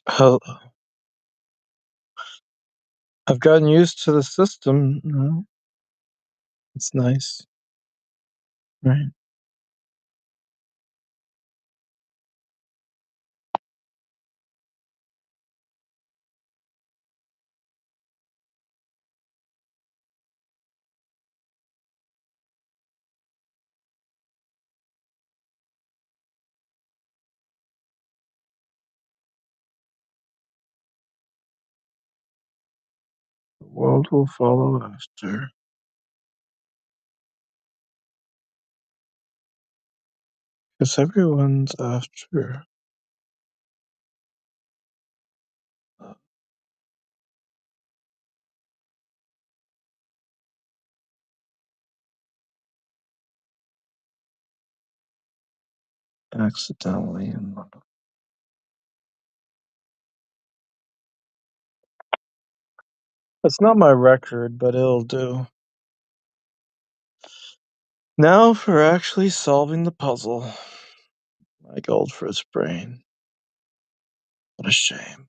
Well, I've gotten used to the system, it's nice, right? The world will follow after. 'Cause everyone's after. Accidentally and it's not my record, but it'll do. Now for actually solving the puzzle. My goldfish brain. What a shame.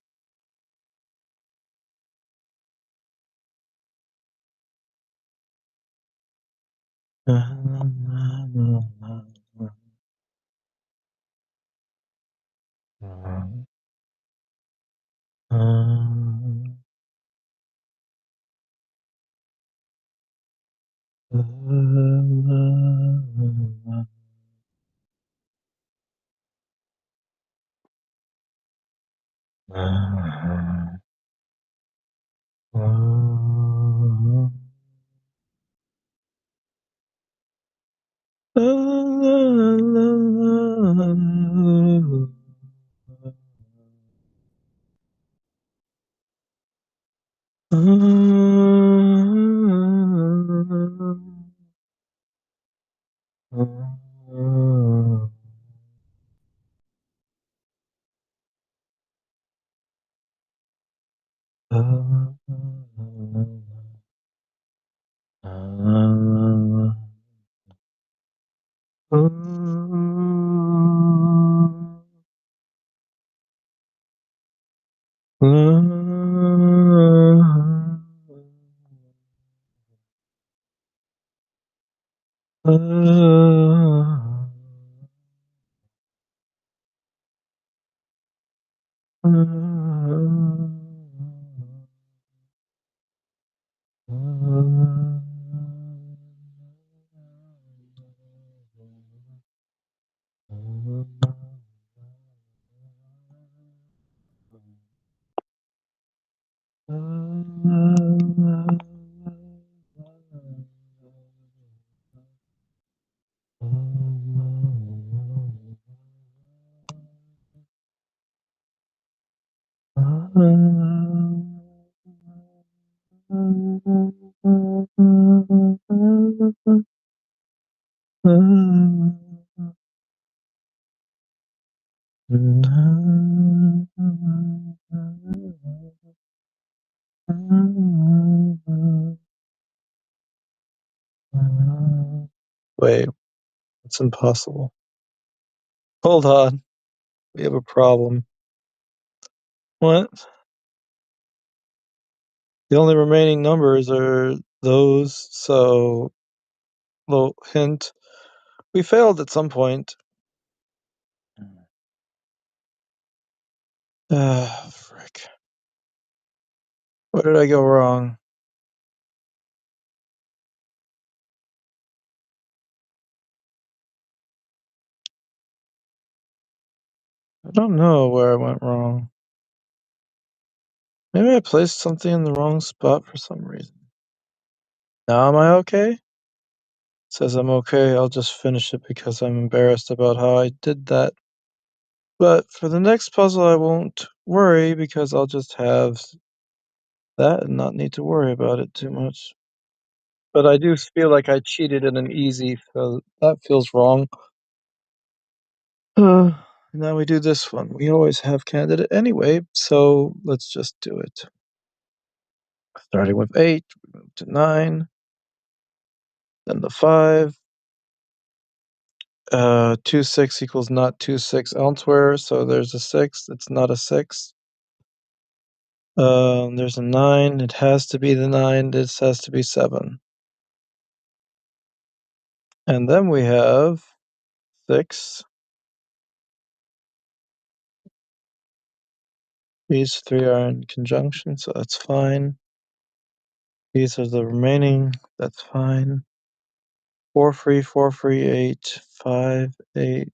Wait, it's impossible. Hold on, we have a problem. What? The only remaining numbers are those, so little hint, we failed at some point. Ah, frick. Where did I go wrong? I don't know where I went wrong. Maybe I placed something in the wrong spot for some reason. Now am I okay? It says I'm okay, I'll just finish it because I'm embarrassed about how I did that. But for the next puzzle, I won't worry because I'll just have that and not need to worry about it too much. But I do feel like I cheated in an easy, so that feels wrong. Now we do this one. We always have candidate anyway, so let's just do it. Starting with 8, we move to 9, then the 5. 2 6 equals not 2 6 elsewhere, so there's a 6. It's not a 6. There's a 9. It has to be the 9. This has to be 7. And then we have 6. These 3 are in conjunction, so that's fine. These are the remaining. That's fine. 4 free, 4 free, 8, 5, 8,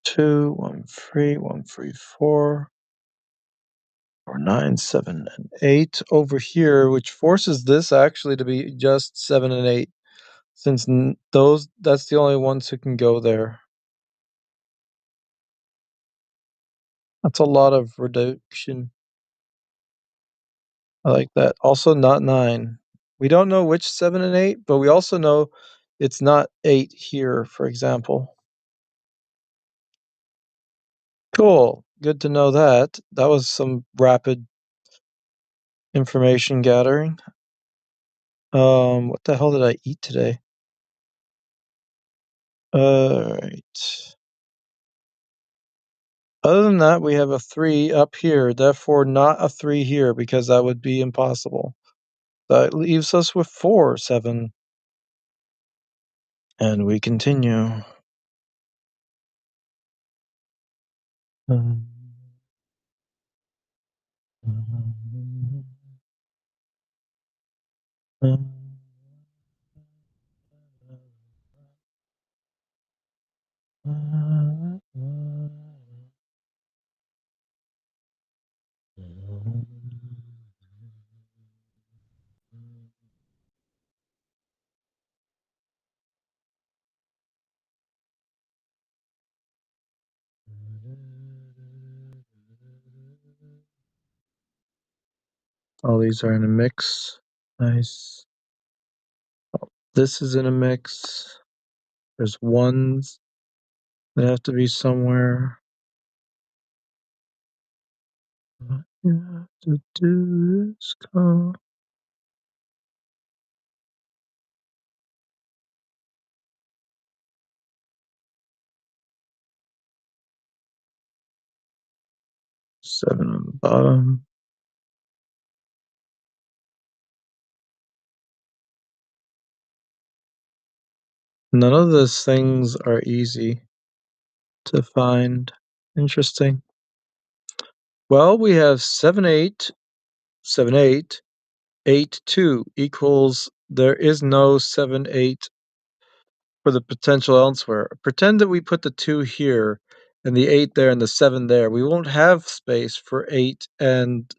2, 1 free, 1 free, 4, 4, 9, 7, and 8 over here, which forces this actually to be just 7 and 8, since that's the only ones who can go there. That's a lot of reduction. I like that. Also not 9. We don't know which 7 and 8, but we also know it's not 8 here, for example. Cool. Good to know that. That was some rapid information gathering. What the hell did I eat today? Alright. Other than that, we have a 3 up here, therefore not a 3 here, because that would be impossible. That leaves us with 4, 7. And we continue. All these are in a mix. Nice. This is in a mix. There's ones that have to be somewhere. You have to do this call. Seven on the bottom. None of those things are easy to find. Interesting. Well, we have 7, 8, 7, 8, 8, 2 equals there is no 7, 8 for the potential elsewhere. Pretend that we put the 2 here and the 8 there and the 7 there. We won't have space for 8 and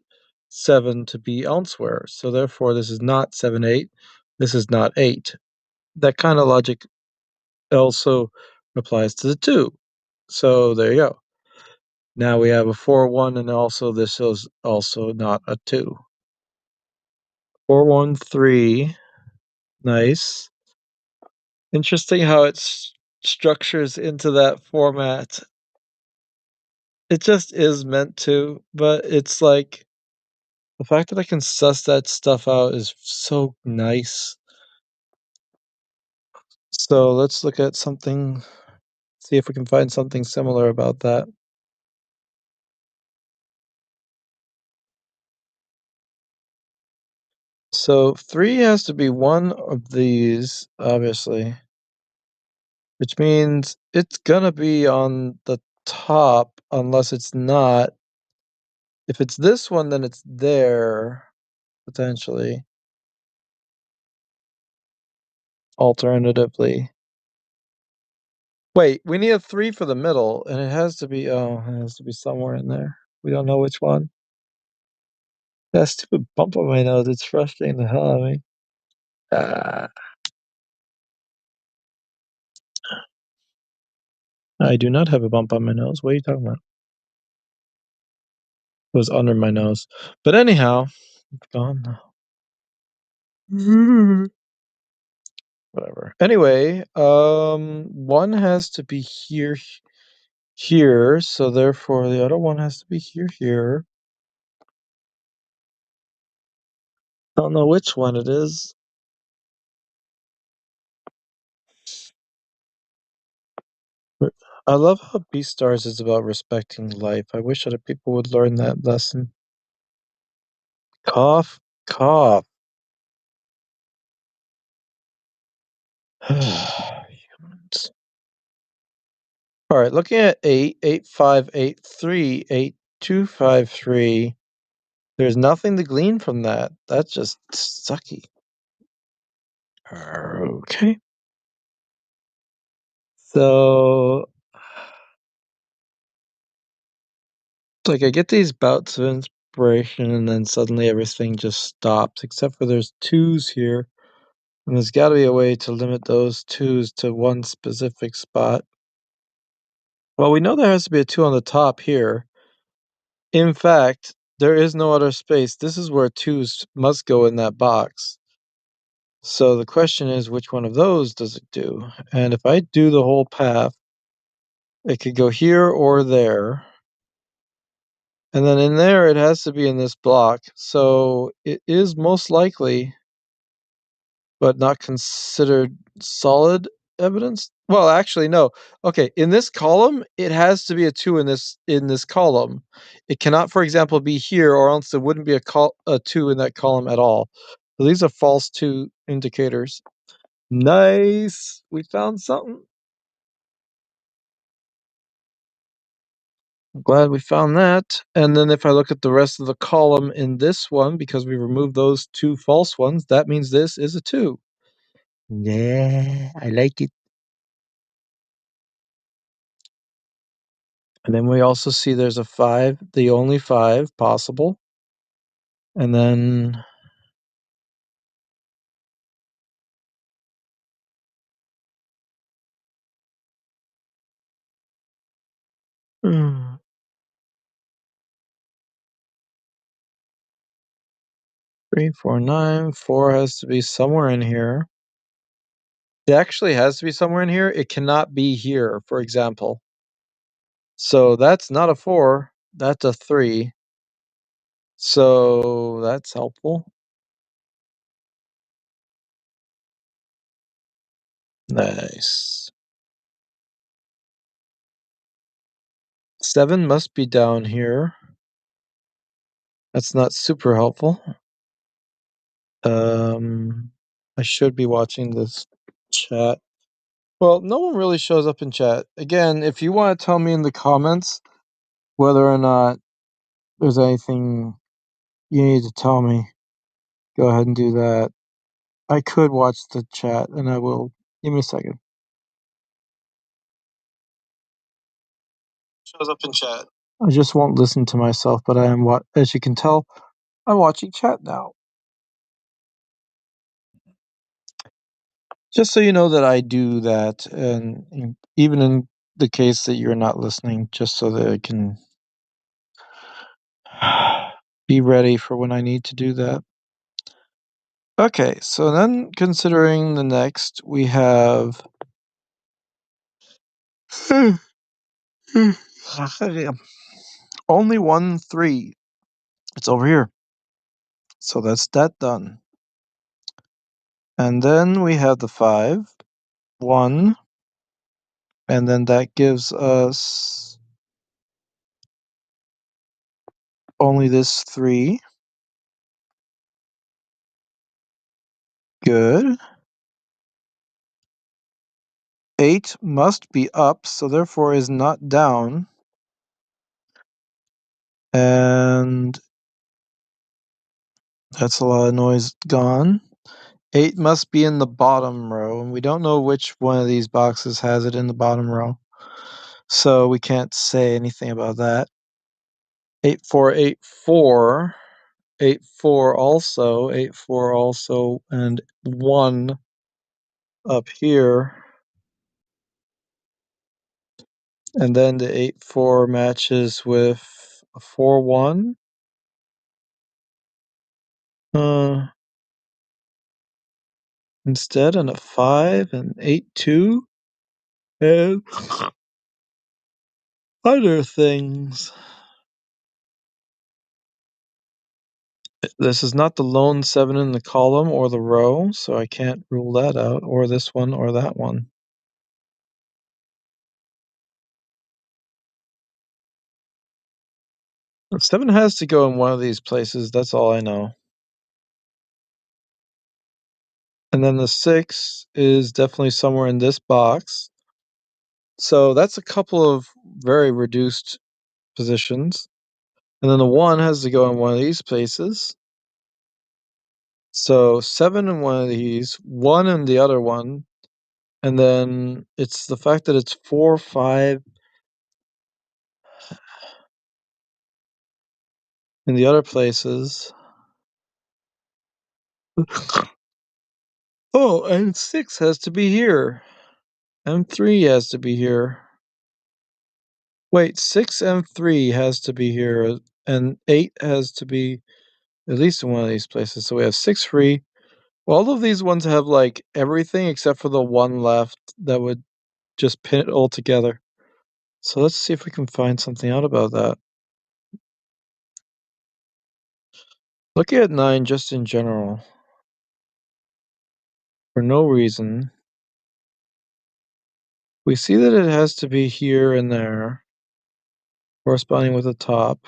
7 to be elsewhere. So therefore, this is not 7, 8. This is not 8. That kind of logic also applies to the 2. So there you go. Now we have a 4, 1, and also this is also not a 2. 4, 1, 3. Nice. Interesting how it structures into that format. It just is meant to, but it's like the fact that I can suss that stuff out is so nice. So let's look at something, see if we can find something similar about that. So 3 has to be one of these, obviously, which means it's gonna be on the top unless it's not. If it's this one, then it's there, potentially, alternatively. Wait, we need a 3 for the middle, and it has to be it has to be somewhere in there. We don't know which one. That stupid bump on my nose, it's frustrating the hell out of me. Ah, I do not have a bump on my nose. What are you talking about? It was under my nose. But anyhow, it's gone now. Whatever. Anyway, 1 has to be here, so therefore the other one has to be here. Don't know which one it is. I love how Beastars is about respecting life. I wish other people would learn that lesson. Cough, cough. Humans. All right, looking at 8, 8, 5, 8, 3, 8, 2, 5, 3. There's nothing to glean from that. That's just sucky. Okay. So, like, I get these bouts of inspiration, and then suddenly everything just stops, except for there's twos here. And there's got to be a way to limit those twos to one specific spot. Well, we know there has to be a two on the top here. In fact, there is no other space. This is where twos must go in that box. So the question is, which one of those does it do? And if I do the whole path, it could go here or there. And then in there, it has to be in this block. So it is most likely, but not considered solid evidence. Well, actually, no. Okay, in this column, it has to be a 2 in this column. It cannot, for example, be here, or else there wouldn't be a 2 in that column at all. So these are false 2 indicators. Nice. We found something. I'm glad we found that. And then if I look at the rest of the column in this one, because we removed those 2 false ones, that means this is a 2. Yeah, I like it. And then we also see there's a 5, the only 5 possible. And then mm, 3, 4, 9. 4 has to be somewhere in here. It actually has to be somewhere in here. It cannot be here, for example. So that's not a 4. That's a 3. So that's helpful. Nice. 7 must be down here. That's not super helpful. I should be watching this chat. Well, no one really shows up in chat. Again, if you want to tell me in the comments whether or not there's anything you need to tell me, go ahead and do that. I could watch the chat, and I will. Give me a second. Shows up in chat. I just won't listen to myself, but I am, as you can tell, I'm watching chat now. Just so you know that I do that, and even in the case that you're not listening, just so that I can be ready for when I need to do that. Okay, so then considering the next, we have only 1, 3. It's over here. So that's that done. And then we have the 5, 1, and then that gives us only this 3. Good. 8 must be up, so therefore is not down. And that's a lot of noise gone. 8 must be in the bottom row, and we don't know which one of these boxes has it in the bottom row. So we can't say anything about that. 8, 4, 8, 4. 8, 4 also. 8, 4 also. And 1 up here. And then the 8, 4 matches with a 4, 1. Instead, and a 5 and 8, 2. And other things. This is not the lone 7 in the column or the row, so I can't rule that out, or this one or that one. 7 has to go in one of these places, that's all I know. And then the 6 is definitely somewhere in this box. So that's a couple of very reduced positions. And then the 1 has to go in one of these places. So 7 in one of these, 1 in the other one, and then it's the fact that it's 4, 5 in the other places. Oh, and 6 has to be here, and 3 has to be here. Wait, 6 and 3 has to be here, and 8 has to be at least in one of these places. So we have 6 free. All of these ones have, like, everything except for the one left that would just pin it all together. So let's see if we can find something out about that. Looking at 9 just in general, for no reason, we see that it has to be here and there, corresponding with the top.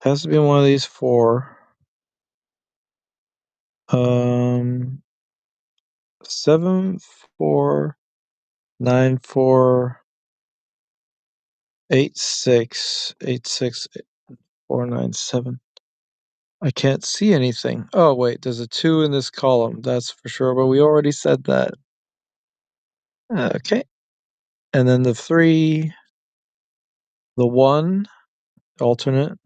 Has to be in one of these 4. 7, 4, 9, 4, 8, 6, 8, 6, 4, 9, 7. I can't see anything. Oh, wait, there's a 2 in this column, that's for sure, but we already said that. Okay. And then the 3, the 1, alternate,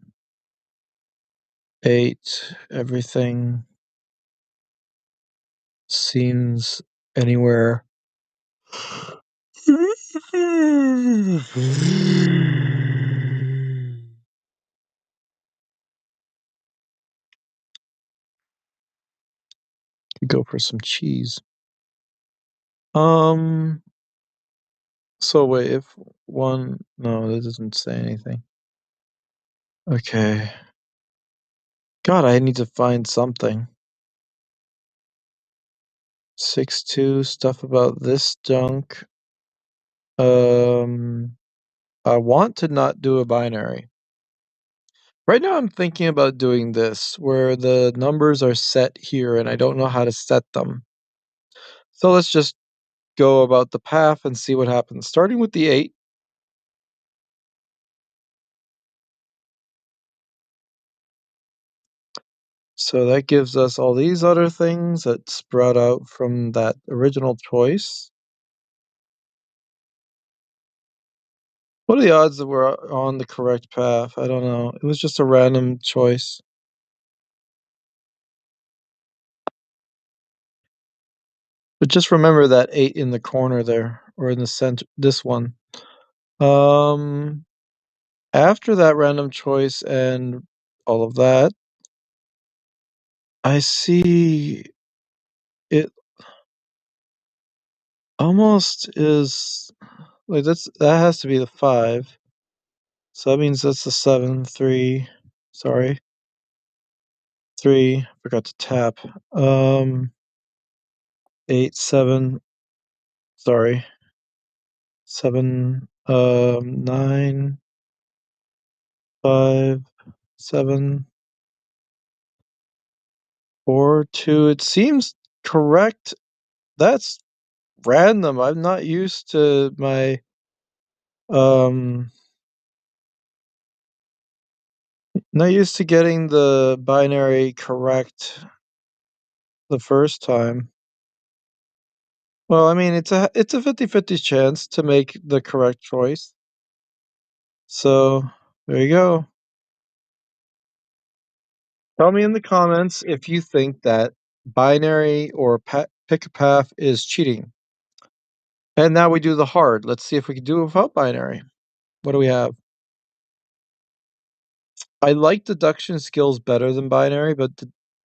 8, everything seems anywhere. Could go for some cheese. So wait, if 1, no, that doesn't say anything. Okay. God, I need to find something. 6, 2, stuff about this junk. I want to not do a binary. Right now I'm thinking about doing this, where the numbers are set here and I don't know how to set them. So let's just go about the path and see what happens. Starting with the 8. So that gives us all these other things that sprout out from that original choice. What are the odds that we're on the correct path? I don't know. It was just a random choice. But just remember that 8 in the corner there, or in the center, this one. Um, After that random choice and all of that, I see it almost is like that has to be the 5. So that means that's the 7, 3. Sorry. 3, forgot to tap. 8, 7, sorry. 7, 9, 5, 7, 4, 2. It seems correct. That's random. I'm not used to my um not used to getting the binary correct the first time. Well, I mean, it's a 50/50 chance to make the correct choice. So, there you go. Tell me in the comments if you think that binary or pick a path is cheating. And now we do the hard. Let's see if we can do it without binary. What do we have? I like deduction skills better than binary, but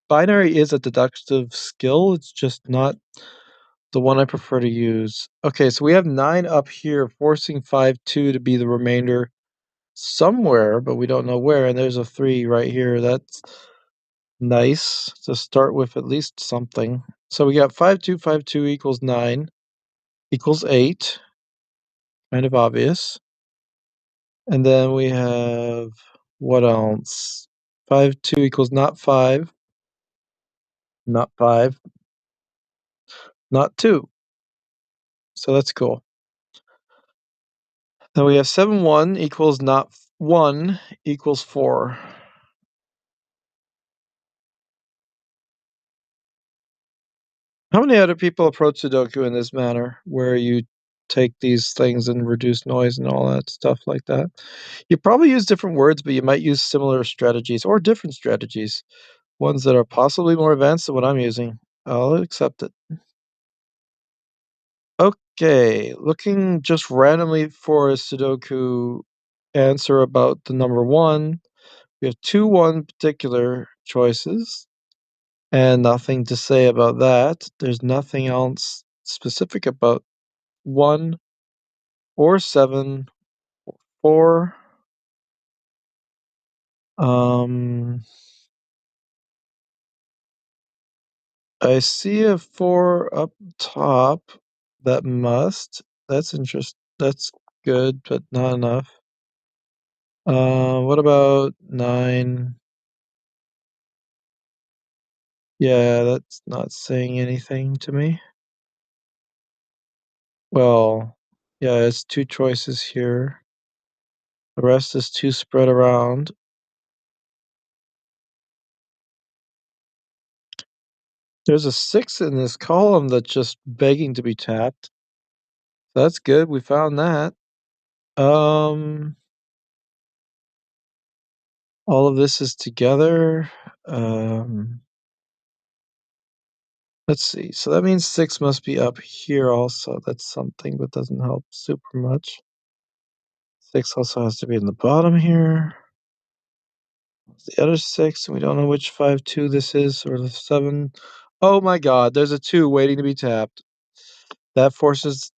binary is a deductive skill. It's just not the one I prefer to use. Okay, so we have 9 up here, forcing 5, 2 to be the remainder somewhere, but we don't know where. And there's a 3 right here. That's nice to start with at least something. So we got 5, 2, 5, 2 equals 9 equals 8. Kind of obvious. And then we have What else? 5, 2 equals not 5. Not 5. Not 2. So that's cool. Then we have 7, 1 equals not 1 equals 4. How many other people approach Sudoku in this manner, where you take these things and reduce noise and all that stuff like that? You probably use different words, but you might use similar strategies or different strategies, ones that are possibly more advanced than what I'm using. I'll accept it. Okay, looking just randomly for a Sudoku answer about the number 1, we have 2 1 particular choices and nothing to say about that. There's nothing else specific about 1 or 7 or um I see a 4 up top that must. That's good, but not enough. What about 9? Yeah, that's not saying anything to me. Well, yeah, it's 2 choices here. The rest is too spread around. There's a 6 in this column that's just begging to be tapped. That's good, we found that. Um, all of this is together. Um, let's see. So that means 6 must be up here also. That's something, but doesn't help super much. 6 also has to be in the bottom here. The other 6, and we don't know which 5, 2 this is, or the 7. Oh my god, there's a 2 waiting to be tapped. That forces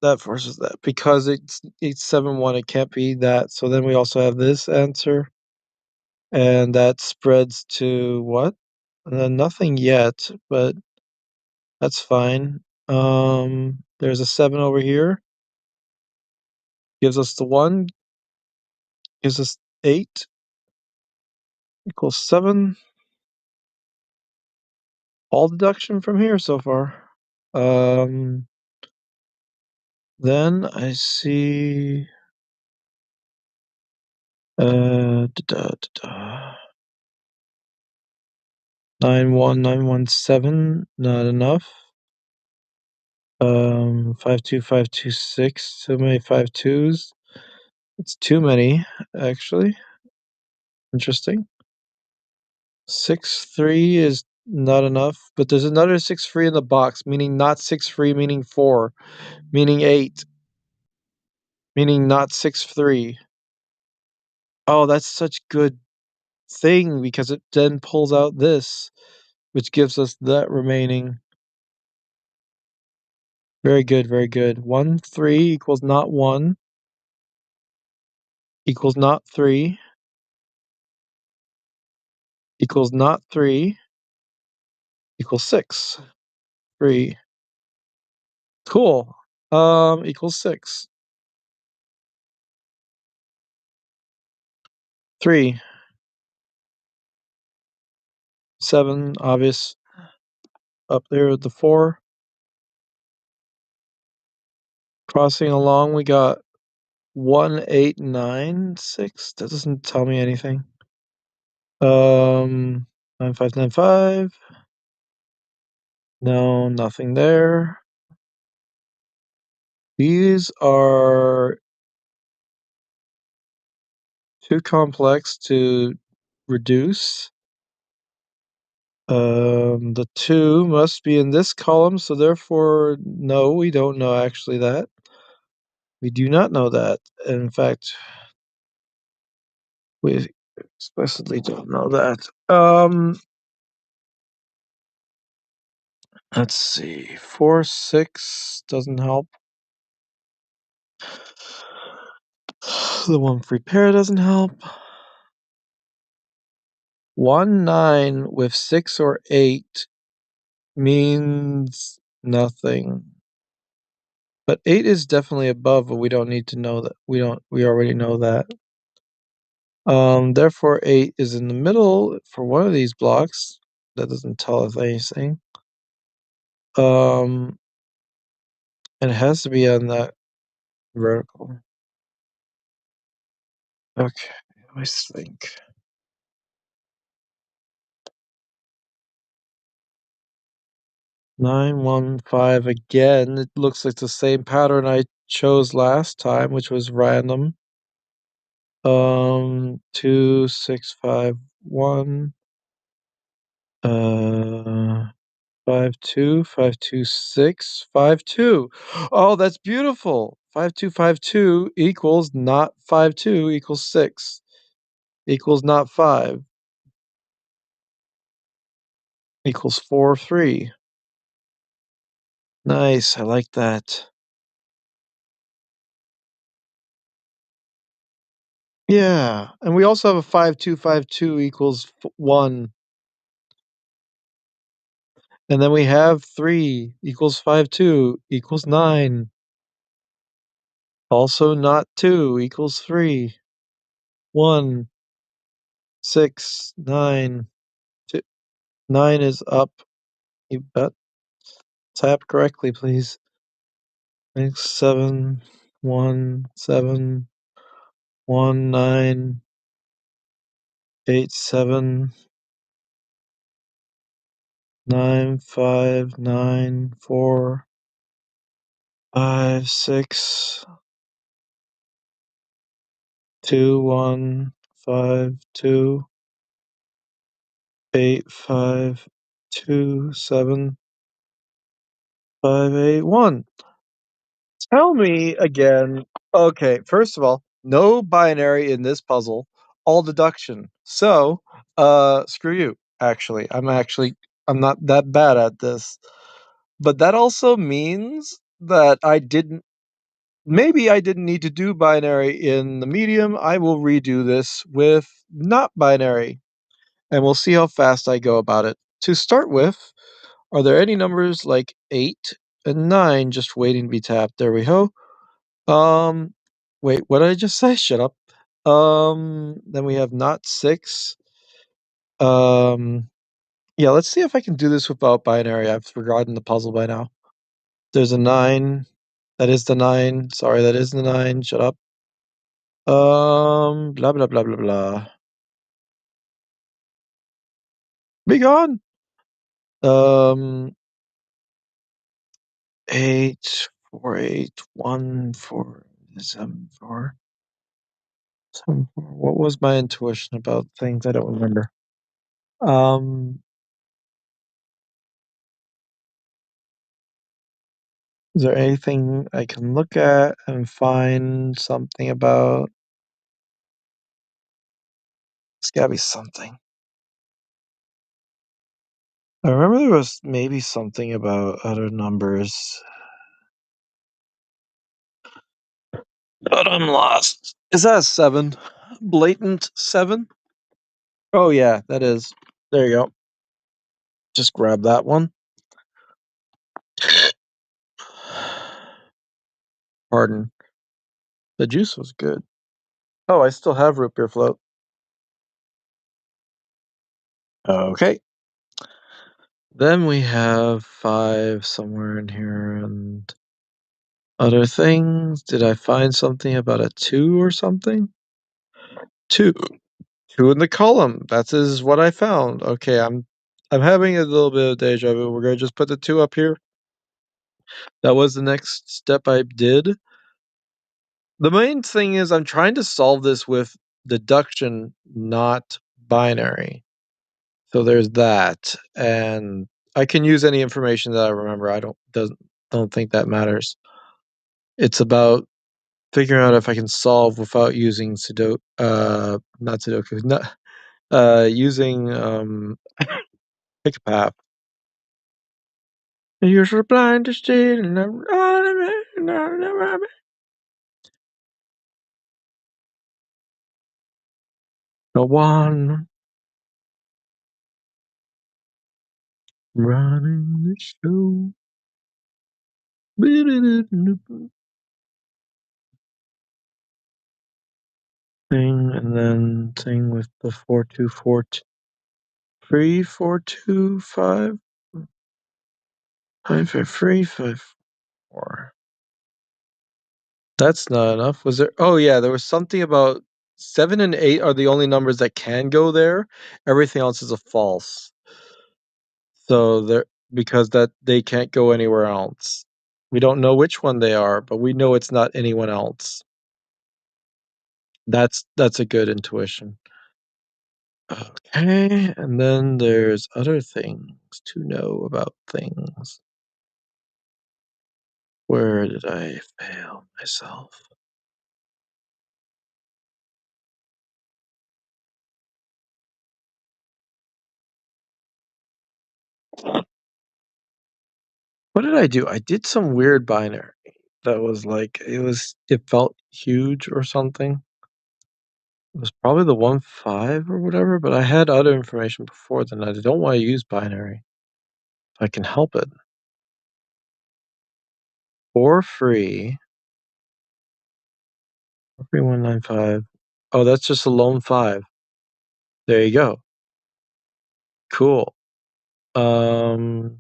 that. Because it's 7, 1, it can't be that. So then we also have this answer, and that spreads to what? Nothing yet, but that's fine. There's a 7 over here. Gives us the 1, gives us 8 equals 7. All deduction from here so far. Um, then I see da, da, da. 91917, not enough. 52526, too many 5 2s. It's too many, actually. Interesting. 6 3 is not enough, but there's another 6 3 in the box, meaning not 6 3, meaning 4, meaning 8, meaning not 6 3. Oh, that's such good thing because it then pulls out this, which gives us that remaining. Very good, very good. 1 3 equals not 1 equals not 3 equals not 3 equals 6. 3. Cool. Equals 6. 3. 7, obvious. Up there with the 4. Crossing along, we got 1 8 9 6. That doesn't tell me anything. 9595. No, nothing there. These are too complex to reduce. The 2 must be in this column, so therefore, no, we don't know actually that. We do not know that. In fact, we explicitly don't know that. Let's see. 4 6 doesn't help. The 1 free pair doesn't help. 1 9 with 6 or 8 means nothing. But 8 is definitely above, but we don't need to know that. We already know that. Therefore 8 is in the middle for one of these blocks. That doesn't tell us anything. Um, and it has to be on that vertical. Okay, let me think. 915 again. It looks like the same pattern I chose last time, which was random. 2651. 52, 526, 52. Oh, that's beautiful. 5252 equals not 52 equals 6 equals not 5 equals 4, 3. Nice. I like that. Yeah. And we also have a 5252 equals 1. And then we have 3 equals 52 equals 9. Also not 2 equals 3. 1, 6, 9. 9 is up. You bet. Tap correctly, please. Thanks. 7, 1, 7, 1, 9, 8, 7, 9, 5, 9, 4, 5, 6, 2, 1, 5, 2, 8, 5, 2, 7, 5, 8, 1. Tell me again. Okay, first of all, no binary in this puzzle, all deduction. So, screw you, actually. I'm not that bad at this. But that also means that maybe I didn't need to do binary in the medium. I will redo this with not binary, and we'll see how fast I go about it. To start with, are there any numbers like 8 and 9 just waiting to be tapped? There we go. Um, wait, what did I just say? Shut up. Then we have not 6. Um, yeah, let's see if I can do this without binary. I've forgotten the puzzle by now. There's a 9. That is the 9. Sorry, that is the 9. Shut up. Blah blah blah blah blah. Be gone. Um, 8, 4, 8, 1, 4, 7, 4, 7, 4. What was my intuition about things? I don't remember. Um, is there anything I can look at and find something about? It's gotta be something. I remember there was maybe something about other numbers, but I'm lost. Is that a 7? Blatant 7? Oh, yeah, that is. There you go. Just grab that one. Pardon. The juice was good. Oh, I still have root beer float. Okay. Then we have 5 somewhere in here and other things. Did I find something about a 2 or something? 2. 2 in the column. That is what I found. Okay, I'm having a little bit of deja vu. We're gonna just put the 2 up here. That was the next step I did. The main thing is I'm trying to solve this with deduction, not binary. So there's that, and I can use any information that I remember. I don't think that matters. It's about figuring out if I can solve without using not Sudoku, not using pick a path. You're so blind to see, no one running the show. thing, and then thing with the 4243, 425, 553, 54. That's not enough. Was there? Oh yeah, there was something about 7 and 8 are the only numbers that can go there. Everything else is a false. So there, because that they can't go anywhere else. We don't know which one they are, but we know it's not anyone else. That's a good intuition. Okay, and then there's other things to know about things. Where did I fail myself? What did I do? I did some weird binary that was like it felt huge or something. It was probably the 1-5 or whatever, but I had other information before then. I don't want to use binary if I can help it. For free. 3195. Oh, that's just a lone 5. There you go. Cool. Um,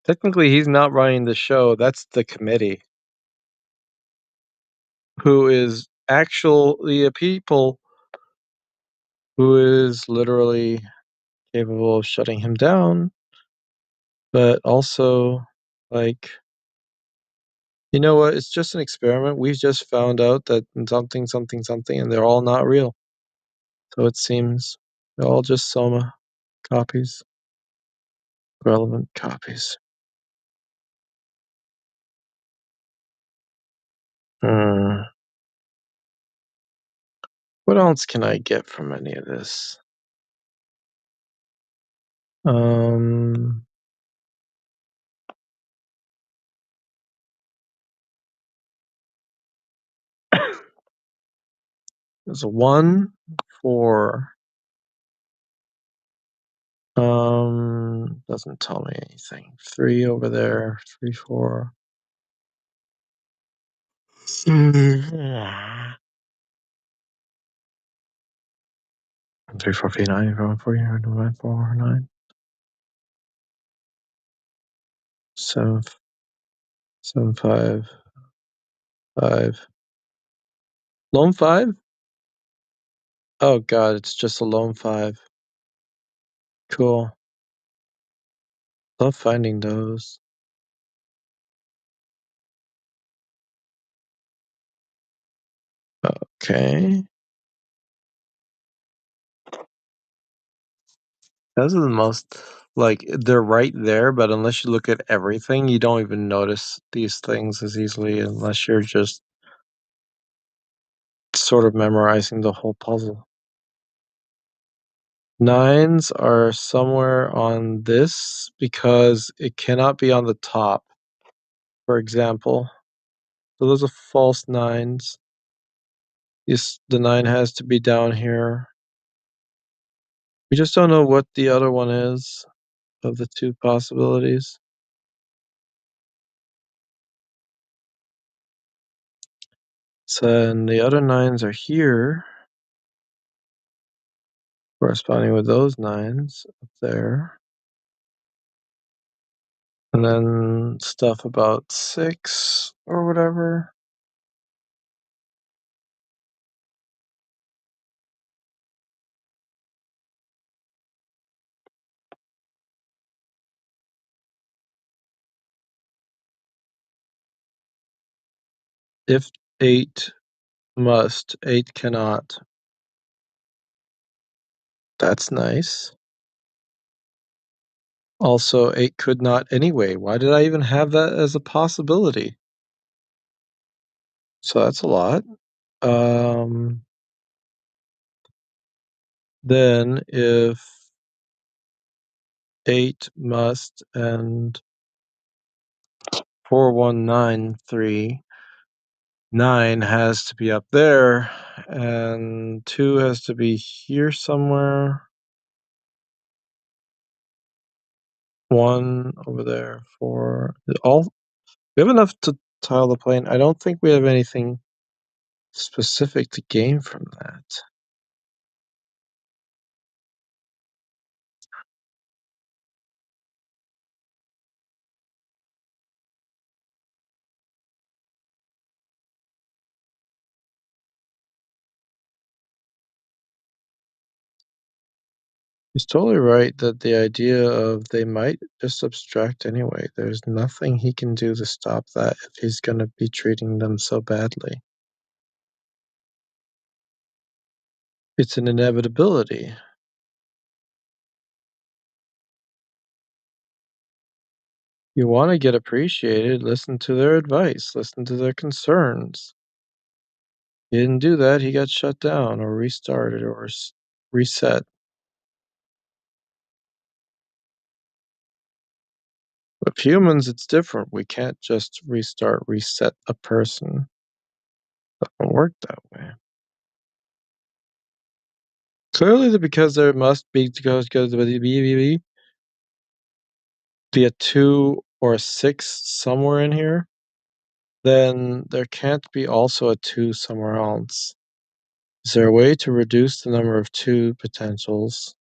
Technically, he's not running the show. That's the committee, who is actually a people who is literally capable of shutting him down, but also, like, you know what? It's just an experiment. We've just found out that something, something, something, and they're all not real. So it seems they're all just Soma copies, relevant copies. Hmm. What else can I get from any of this? Um, there's a 1 for doesn't tell me anything. 3 over there, 3, 4. 3, 4, 3, 9, 4, 4, 9, 4, 9. 7, 7, 5, 5. Lone 5? Oh god, it's just a lone 5. Cool. Love finding those. Okay. Those are the most like, they're right there, but unless you look at everything, you don't even notice these things as easily unless you're just sort of memorizing the whole puzzle. 9s are somewhere on this because it cannot be on the top, for example. So those are false 9s. Yes, the 9 has to be down here. We just don't know what the other one is of the 2 possibilities. So and the other 9s are here, corresponding with those 9s up there. And then stuff about 6 or whatever. If 8 must, 8 cannot. That's nice. Also, 8 could not anyway. Why did I even have that as a possibility? So that's a lot. Um, then if 8 must and 4193, 9 has to be up there, and 2 has to be here somewhere. 1 over there, 4. All we have enough to tile the plane. I don't think we have anything specific to gain from that. He's totally right that the idea of they might just abstract anyway. There's nothing he can do to stop that if he's gonna be treating them so badly. It's an inevitability. You wanna get appreciated, listen to their advice, listen to their concerns. He didn't do that, he got shut down or restarted or reset. With humans, it's different. We can't just restart, reset a person. It doesn't work that way. Clearly, because there must be a 2 or a 6 somewhere in here, then there can't be also a 2 somewhere else. Is there a way to reduce the number of 2 potentials?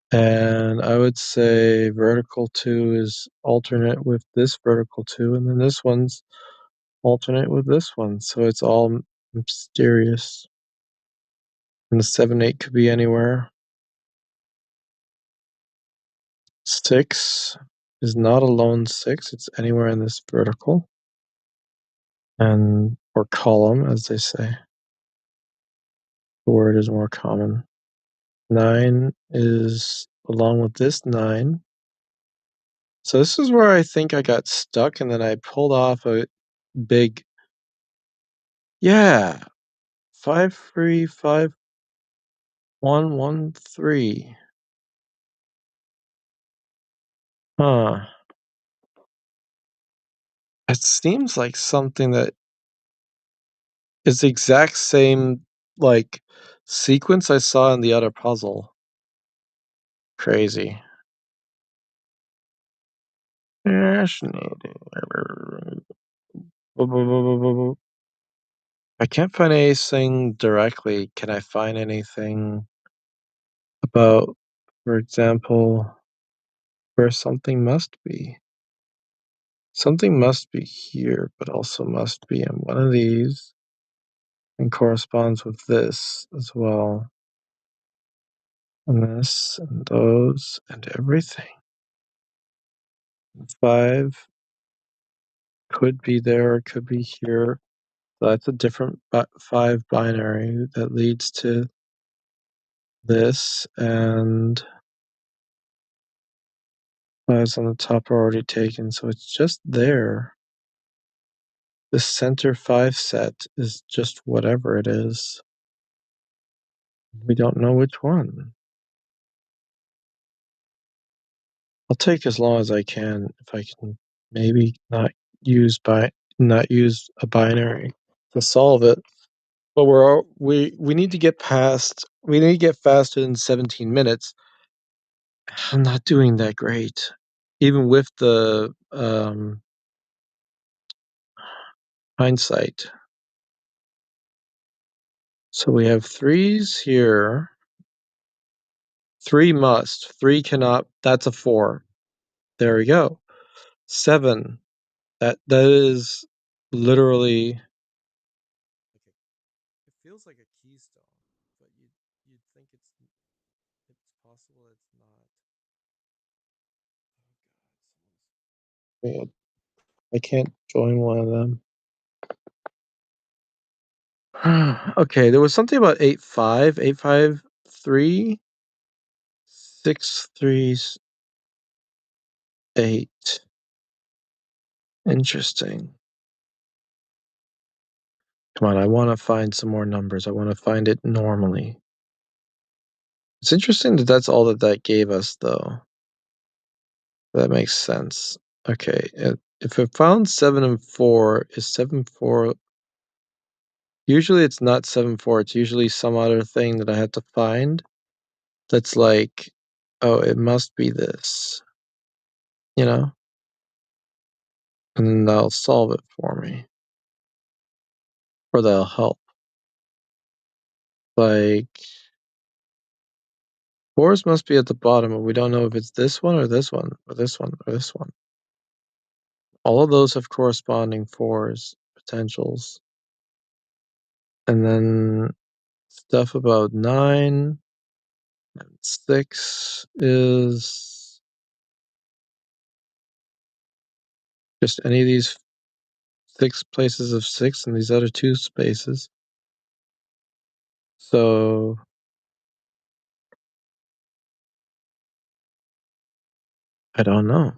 And I would say vertical 2 is alternate with this vertical 2, and then this one's alternate with this one, so it's all mysterious. And the 7, 8 could be anywhere. 6 is not a lone 6, it's anywhere in this vertical. And or column, as they say. The word is more common. 9 is along with this 9. So this is where I think I got stuck, and then I pulled off a big, yeah, 5 3 5 1 1 3. Huh. It seems like something that is the exact same, like, sequence I saw in the other puzzle. Crazy. Fascinating. I can't find anything directly. Can I find anything about, for example, where something must be? Something must be here, but also must be in one of these and corresponds with this as well. And this and those and everything. 5 could be there, it could be here. So that's a different 5 binary that leads to this, and 5's on the top are already taken, so it's just there. The center 5 set is just whatever it is. We don't know which one. I'll take as long as I can if I can maybe not use a binary to solve it. But we need to get faster than 17 minutes. I'm not doing that great, even with the hindsight. So we have 3s here. 3 must. 3 cannot. That's a 4. There we go. 7. That is literally. It feels like a keystone, but you'd think it's possible it's not. Oh God, I can't join one of them. Okay, there was something about 8 5, 8 5 3, 6 3 8. Interesting. Come on, I want to find some more numbers. I want to find it normally. It's interesting that that's all that gave us, though. That makes sense. Okay, if it found 7 and 4, is 7 4 Usually it's not 7-4, it's usually some other thing that I have to find that's like, "Oh, it must be this," you know? And then they'll solve it for me, or they'll help. Like, 4s must be at the bottom, and we don't know if it's this one or this one or this one or this one. All of those have corresponding 4s potentials. And then stuff about 9 and 6 is just any of these 6 places of 6 and these other 2 spaces. So I don't know.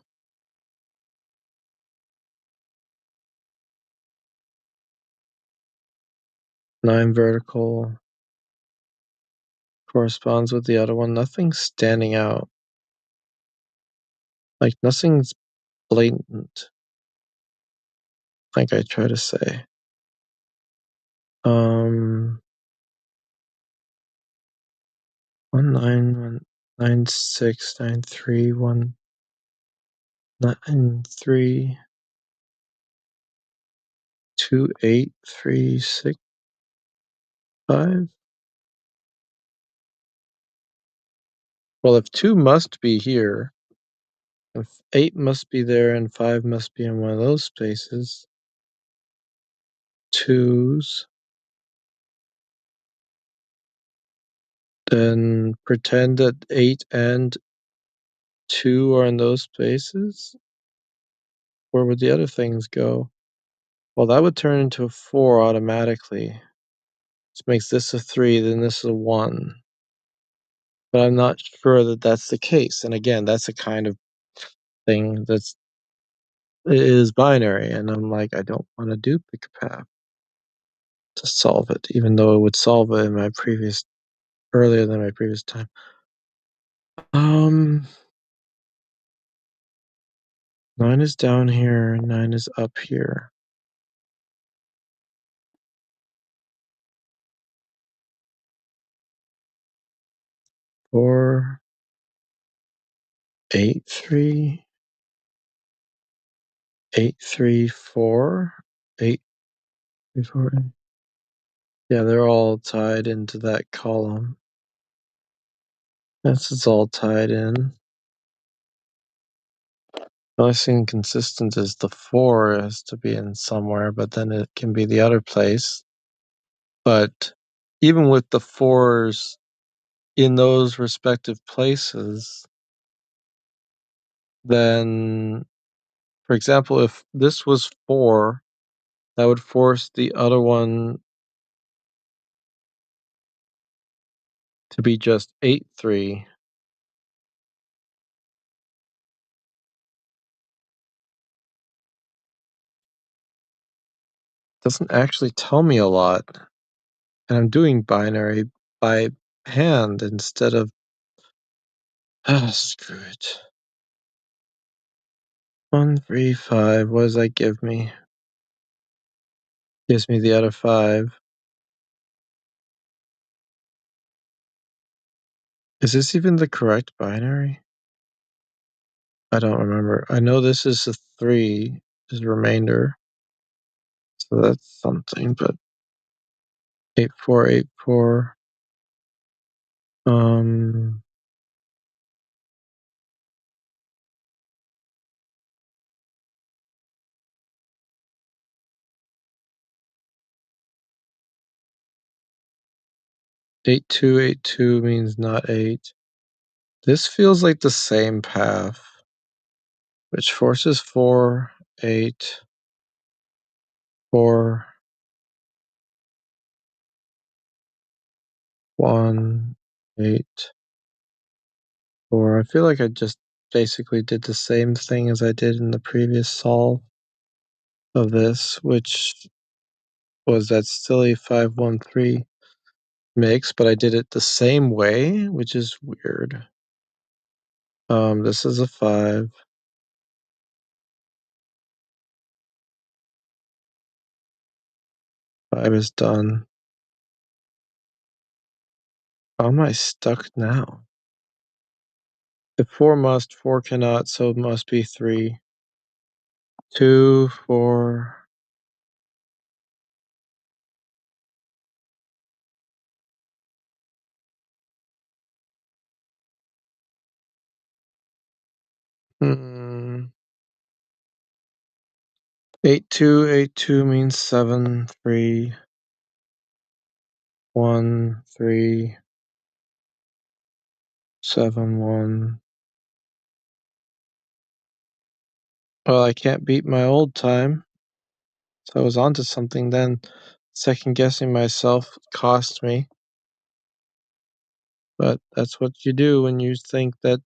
9 vertical corresponds with the other one. Nothing's standing out. Like nothing's blatant, like I try to say. Um 1 9 1 9 6 9 3 1 9 3 2 8 3 6 5. Well, if 2 must be here, if 8 must be there and 5 must be in one of those spaces, 2s, then pretend that 8 and 2 are in those spaces. Where would the other things go? Well, that would turn into a 4 automatically, which makes this a 3, then this is a 1. But I'm not sure that that's the case. And again, that's a kind of thing that's it is binary, and I'm like, I don't want to do pick a path to solve it, even though it would solve it in my previous earlier than my previous time. Um, 9 is down here, 9 is up here. Four, 8, 3, 8, 3, 4, 8, 3, 4. Yeah, they're all tied into that column. This is all tied in. The only thing consistent is the 4 has to be in somewhere, but then it can be the other place. But even with the 4s in those respective places, then, for example, if this was 4, that would force the other one to be just 8, 3. Doesn't actually tell me a lot. And I'm doing binary by hand instead of screw it. 1, 3, 5. What does that give me? Gives me the other 5. Is this even the correct binary? I don't remember. I know this is a 3, is remainder. So that's something, but 8, 4, 8, 4. 8, 2, 8, 2 means not 8. This feels like the same path, which forces 4, 8, 4, 1, 8, 4. I feel like I just basically did the same thing as I did in the previous solve of this, which was that silly 5, 1, 3 mix, but I did it the same way, which is weird. This is a 5. 5, I was done. How am I stuck now? If 4 must, 4 cannot, so it must be 3. 2, 4. Hmm. 8, 2, 8, 2 means 7, 3, 1, 3, 7, 1. Well, I can't beat my old time, so I was onto something then. Second guessing myself cost me, but that's what you do when you think that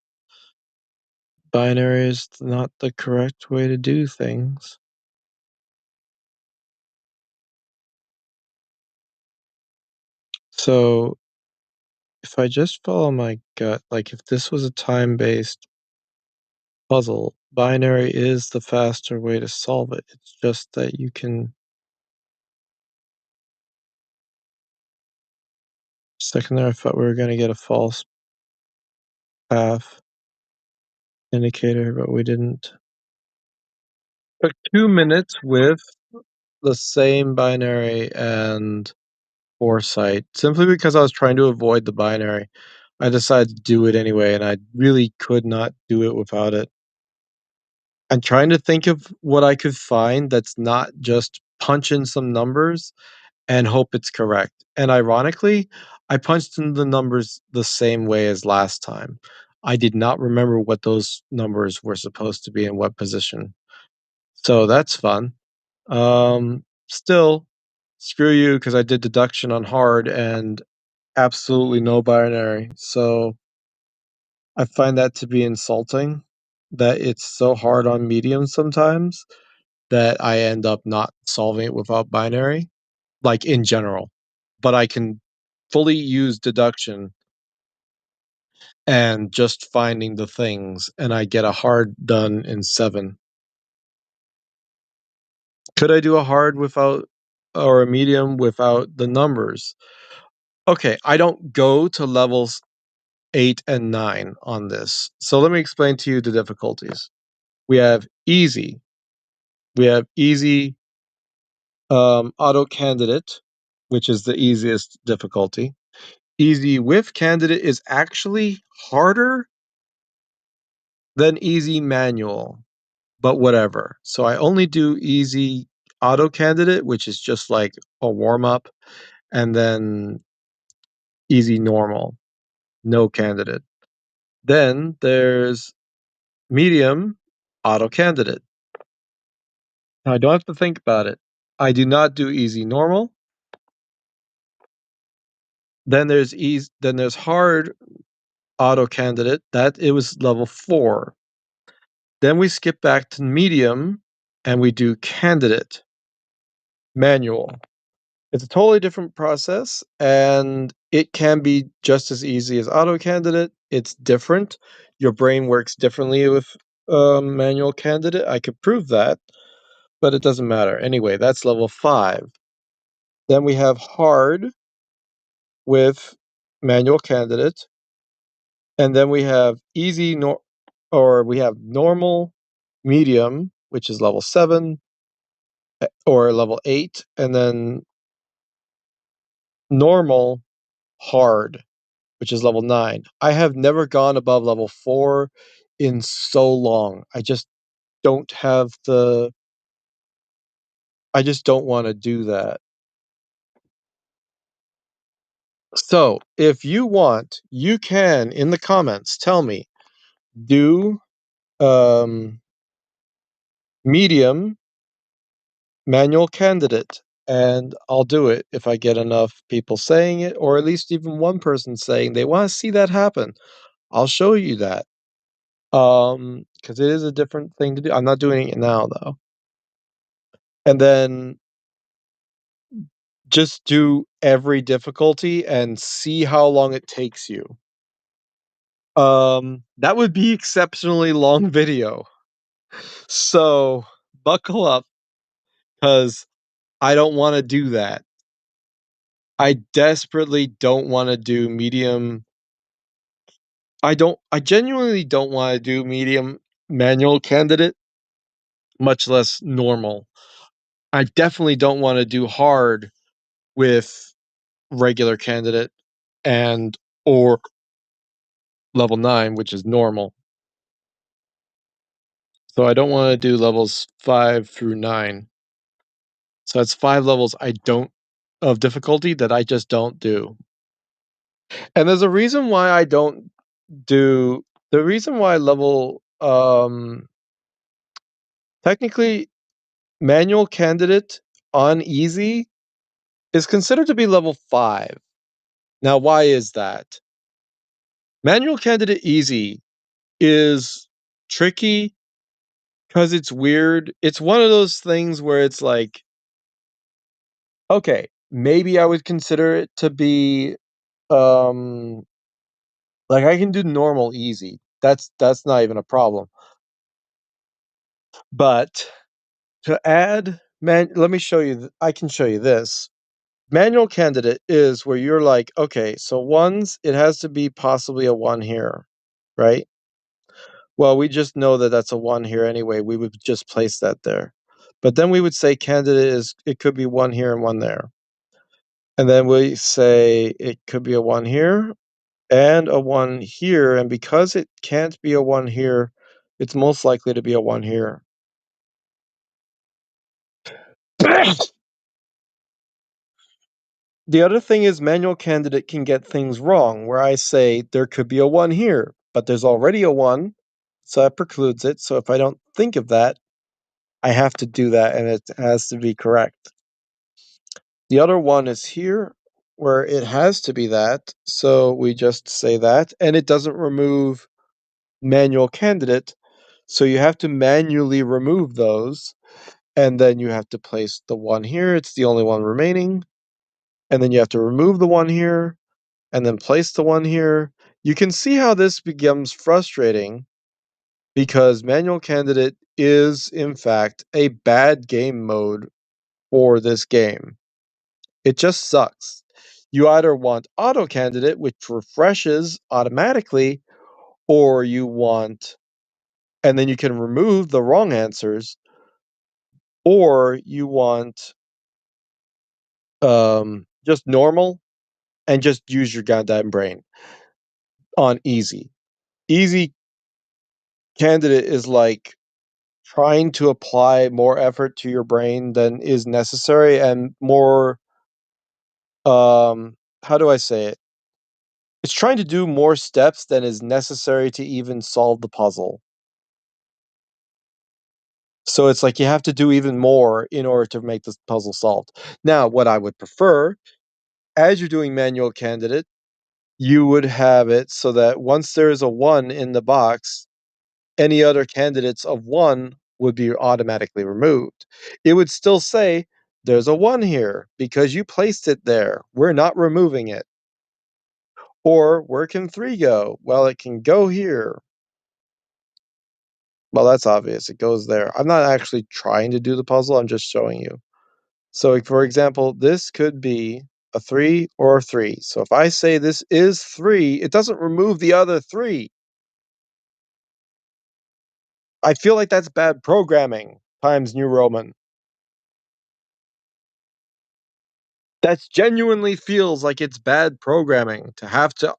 binary is not the correct way to do things. So if I just follow my gut, like if this was a time-based puzzle, binary is the faster way to solve it. It's just that you can. Second there, I thought we were going to get a false path indicator, but we didn't. Took 2 minutes with the same binary and foresight, simply because I was trying to avoid the binary. I decided to do it anyway, and I really could not do it without it. I'm trying to think of what I could find that's not just punch in some numbers and hope it's correct. And ironically, I punched in the numbers the same way as last time. I did not remember what those numbers were supposed to be in what position. So that's fun. Still, screw you because I did deduction on hard and absolutely no binary. So I find that to be insulting that it's so hard on medium sometimes that I end up not solving it without binary, like in general. But I can fully use deduction and just finding the things, and I get a hard done in 7. Could I do a hard without or a medium without the numbers? Okay, I don't go to levels 8 and 9 on this. So let me explain to you the difficulties. We have easy. We have easy auto candidate, which is the easiest difficulty. Easy with candidate is actually harder than easy manual, but whatever. So I only do easy auto candidate, which is just like a warm up, and then easy normal, no candidate. Then there's medium auto candidate. Now I don't have to think about it. I do not do easy normal. Then there's hard auto candidate. That it was level 4. Then we skip back to medium and we do candidate manual. It's a totally different process and it can be just as easy as auto candidate. It's different. Your brain works differently with manual candidate. I could prove that, but it doesn't matter. Anyway, that's level 5. Then we have hard with manual candidate, and then we have we have normal, medium, which is level 7, or level 8, and then normal, hard, which is level 9. I have never gone above level 4 in so long. Don't have the I just don't want to do that. So, if you want, you can in the comments tell me, do um medium manual candidate, and I'll do it if I get enough people saying it, or at least even one person saying they want to see that happen. I'll show you that. Because it is a different thing to do. I'm not doing it now though. And then just do every difficulty and see how long it takes you. That would be exceptionally long video. So buckle up because I don't want to do that. I desperately don't wanna do medium. I genuinely don't wanna do medium manual candidate, much less normal. I definitely don't wanna do hard with regular candidate and or level 9, which is normal. So I don't wanna do levels 5 through 9. So that's 5 levels I don't of difficulty that I just don't do. And there's a reason why I don't do the reason why level, technically manual candidate on easy is considered to be level 5. Now why is that? Manual candidate easy is tricky because it's weird. It's one of those things where it's like, okay, maybe I would consider it to be, um, like I can do normal easy. That's not even a problem. But to add let me show you I can show you this. Manual candidate is where you're like, okay, so ones, it has to be possibly a 1 here, right? Well, we just know that that's a 1 here anyway, we would just place that there. But then we would say candidate is it could be 1 here and 1 there. And then we say it could be a 1 here and a 1 here, and because it can't be a 1 here, it's most likely to be a 1 here. The other thing is manual candidate can get things wrong, where I say there could be a 1 here, but there's already a 1, so that precludes it. So if I don't think of that, I have to do that and it has to be correct. The other one is here, where it has to be that, so we just say that, and it doesn't remove manual candidate, so you have to manually remove those, and then you have to place the 1 here, it's the only one remaining, and then you have to remove the 1 here, and then place the 1 here. You can see how this becomes frustrating because manual candidate is, in fact, a bad game mode for this game. It just sucks. You either want auto candidate, which refreshes automatically, or you want, and then you can remove the wrong answers, or you want just normal and just use your goddamn brain on easy. Easy candidate is like trying to apply more effort to your brain than is necessary and more, how do I say it? It's trying to do more steps than is necessary to even solve the puzzle. So it's like you have to do even more in order to make this puzzle solved. Now, what I would prefer, as you're doing manual candidate, you would have it so that once there is a 1 in the box, any other candidates of 1 would be automatically removed. It would still say, "There's a 1 here because you placed it there. We're not removing it." Or, "Where can 3 go?" "Well, it can go here." Well, that's obvious. It goes there. I'm not actually trying to do the puzzle, I'm just showing you. So, like, for example, this could be a 3 or a 3. So if I say this is 3, it doesn't remove the other 3. I feel like that's bad programming Times New Roman. That's genuinely feels like it's bad programming to have to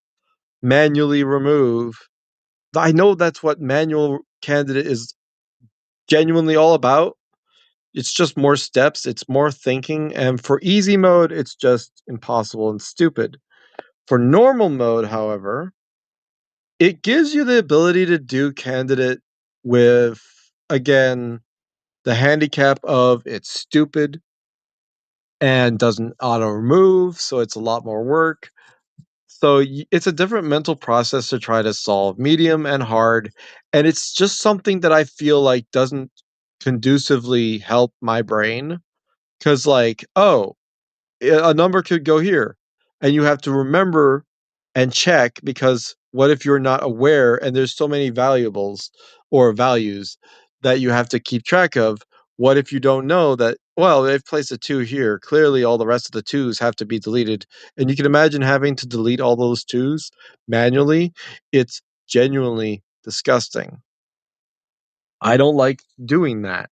manually remove. I know that's what manual candidate is genuinely all about. It's just more steps, it's more thinking, and for easy mode, it's just impossible and stupid. For normal mode, however, it gives you the ability to do candidate with, again, the handicap of it's stupid and doesn't auto remove, so it's a lot more work. So it's a different mental process to try to solve medium and hard, and it's just something that I feel like doesn't conducively help my brain. Because, like, oh, a number could go here, and you have to remember and check because what if you're not aware and there's so many valuables or values that you have to keep track of? What if you don't know that Well, they've placed a 2 here. Clearly, all the rest of the 2s have to be deleted, and you can imagine having to delete all those 2s manually. It's genuinely disgusting. I don't like doing that.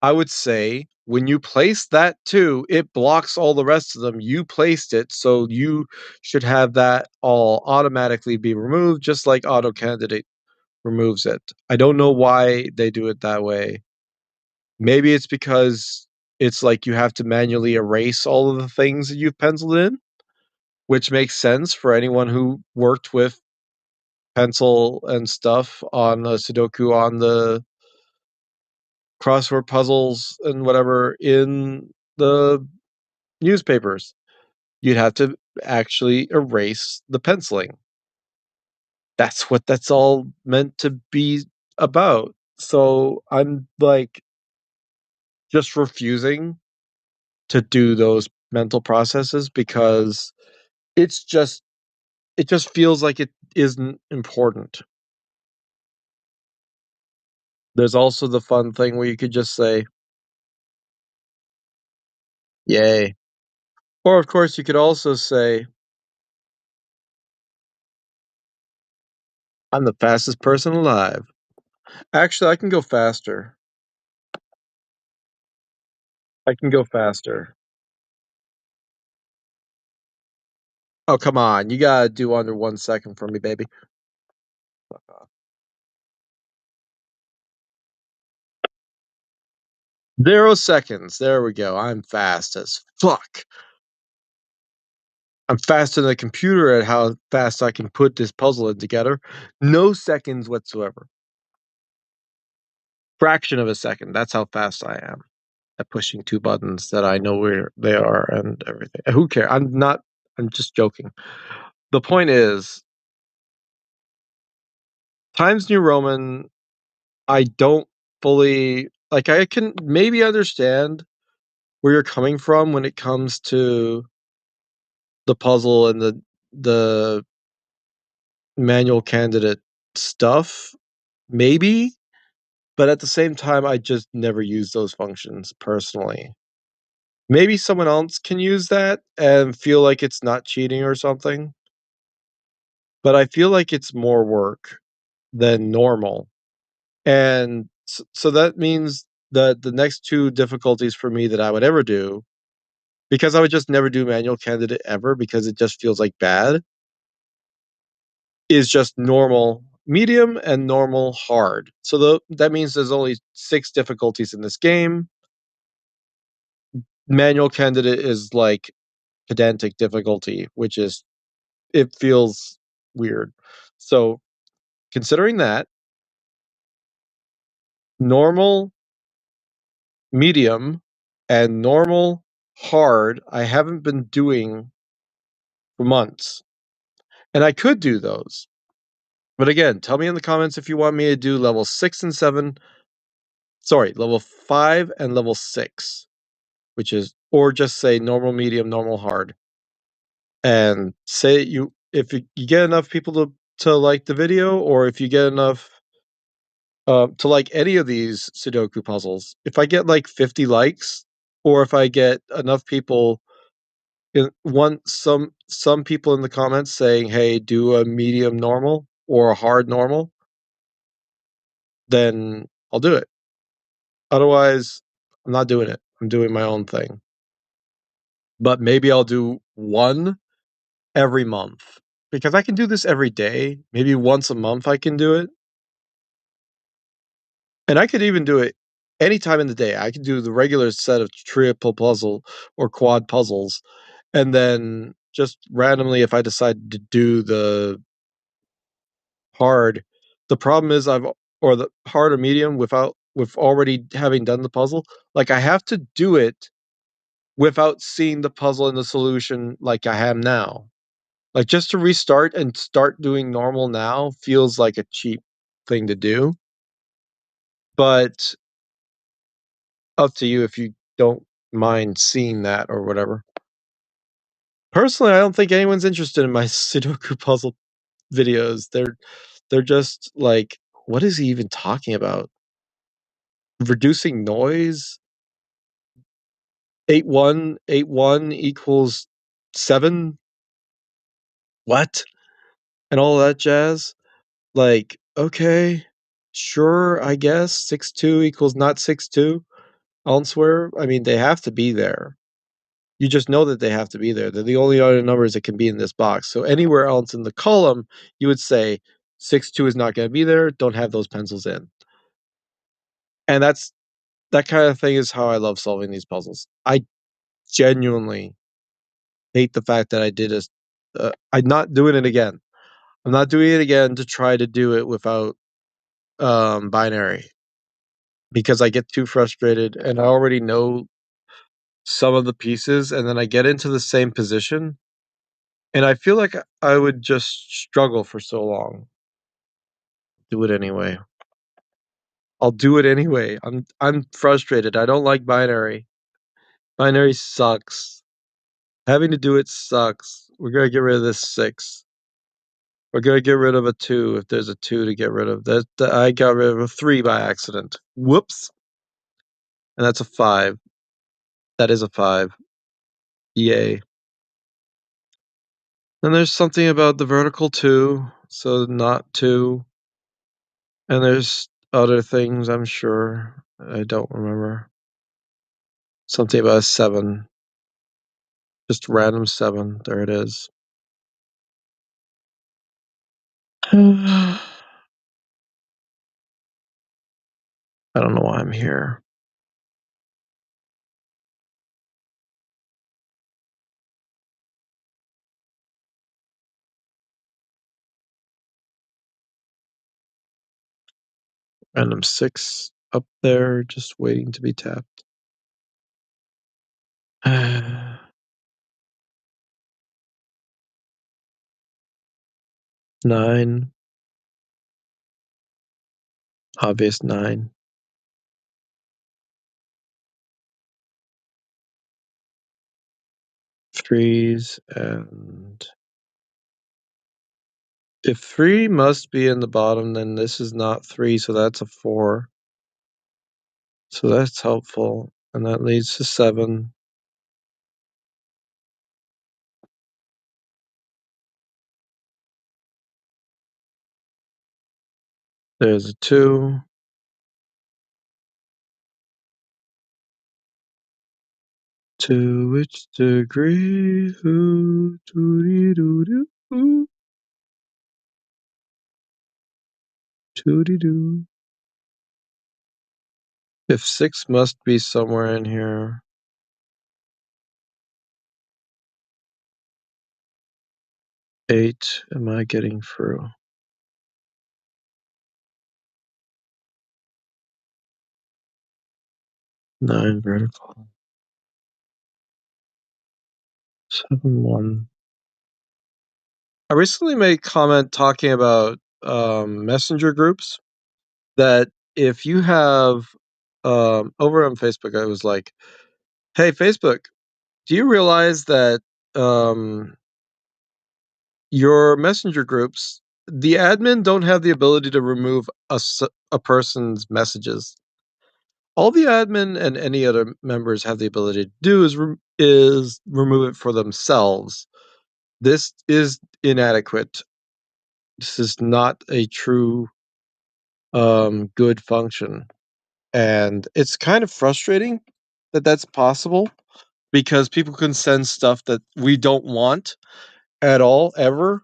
I would say when you place that 2, it blocks all the rest of them. You placed it, so you should have that all automatically be removed, just like auto candidate removes it. I don't know why they do it that way. Maybe it's because it's like you have to manually erase all of the things that you've penciled in, which makes sense for anyone who worked with pencil and stuff on the Sudoku, on the crossword puzzles and whatever in the newspapers. You'd have to actually erase the penciling. That's what that's all meant to be about. So I'm like just refusing to do those mental processes because it's just it just feels like it isn't important. There's also the fun thing where you could just say, "Yay." Or, of course, you could also say, "I'm the fastest person alive." Actually, I can go faster. I can go faster. Oh, come on. You gotta do under 1 second for me, baby. 0 seconds. There we go. I'm fast as fuck. I'm faster than the computer at how fast I can put this puzzle in together. No seconds whatsoever. Fraction of a second. That's how fast I am at pushing 2 buttons that I know where they are and everything. Who cares? I'm just joking. The point is, Times New Roman, I don't fully like, I can maybe understand where you're coming from when it comes to the puzzle and the manual candidate stuff, maybe, but at the same time, I just never use those functions personally. Maybe someone else can use that and feel like it's not cheating or something, but I feel like it's more work than normal, and so that means that the next 2 difficulties for me that I would ever do, because I would just never do manual candidate ever because it just feels like bad, is just normal, medium, and normal hard. So that means there's only 6 difficulties in this game. Manual candidate is like pedantic difficulty, which is it feels weird. So, considering that, normal, medium, and normal hard, I haven't been doing for months. And I could do those. But again, tell me in the comments if you want me to do level 6 and 7, sorry, level 5 and level 6, which is, or just say normal, medium, normal, hard. And say you if you get enough people to like the video, or if you get enough to like any of these Sudoku puzzles. If I get like 50 likes, or if I get enough people in some people in the comments saying, "Hey, do a medium normal or a hard normal," then I'll do it. Otherwise, I'm not doing it. I'm doing my own thing. But maybe I'll do one every month because I can do this every day. Maybe once a month I can do it. And I could even do it anytime in the day. I could do the regular set of triple puzzle or quad puzzles, and then just randomly, if I decide to do the hard, the problem is or the hard or medium without with already having done the puzzle, like, I have to do it without seeing the puzzle and the solution like I am now. Like, just to restart and start doing normal now feels like a cheap thing to do, but up to you if you don't mind seeing that or whatever. Personally, I don't think anyone's interested in my Sudoku puzzle videos. They're just like, "What is he even talking about?" reducing noise, 8 1 equals 7. What? And all that jazz. Like, okay, sure, I guess 6 2 equals not 6 2 elsewhere. I mean, they have to be there. You just know that they have to be there. They're the only other numbers that can be in this box. So anywhere else in the column, you would say 6 2 is not going to be there. Don't have those pencils in. And that kind of thing is how I love solving these puzzles. I genuinely hate the fact that I did this. I'm not doing it again. I'm not doing it again to try to do it without binary because I get too frustrated and I already know some of the pieces and then I get into the same position and I feel like I would just struggle for so long. Do it anyway. I'll do it anyway. I'm frustrated. I don't like binary. Binary sucks. Having to do it sucks. We're gonna get rid of this 6. We're gonna get rid of a 2 if there's a 2 to get rid of. That I got rid of a 3 by accident. Whoops. And that's a 5. That is a 5. Yay. Then there's something about the vertical 2, so not 2. And there's other things, I'm sure. I don't remember. Something about a 7. Just random 7. There it is. I don't know why I'm here. Random 6 up there, just waiting to be tapped. 9. Obvious 9. Threes and if 3 must be in the bottom, then this is not 3, so that's a 4. So that's helpful, and that leads to 7. There's a 2. To which degree? Ooh, doo-dee-doo-doo, doo-dee-doo. If 6 must be somewhere in here. 8, am I getting through? 9 vertical. 7 1. I recently made a comment talking about messenger groups that if you have over on Facebook, I was like, hey, Facebook, do you realize that your messenger groups, the admin don't have the ability to remove a person's messages. All the admin and any other members have the ability to do is remove it for themselves. This is inadequate. This is not a true good function. And it's kind of frustrating that that's possible because people can send stuff that we don't want at all ever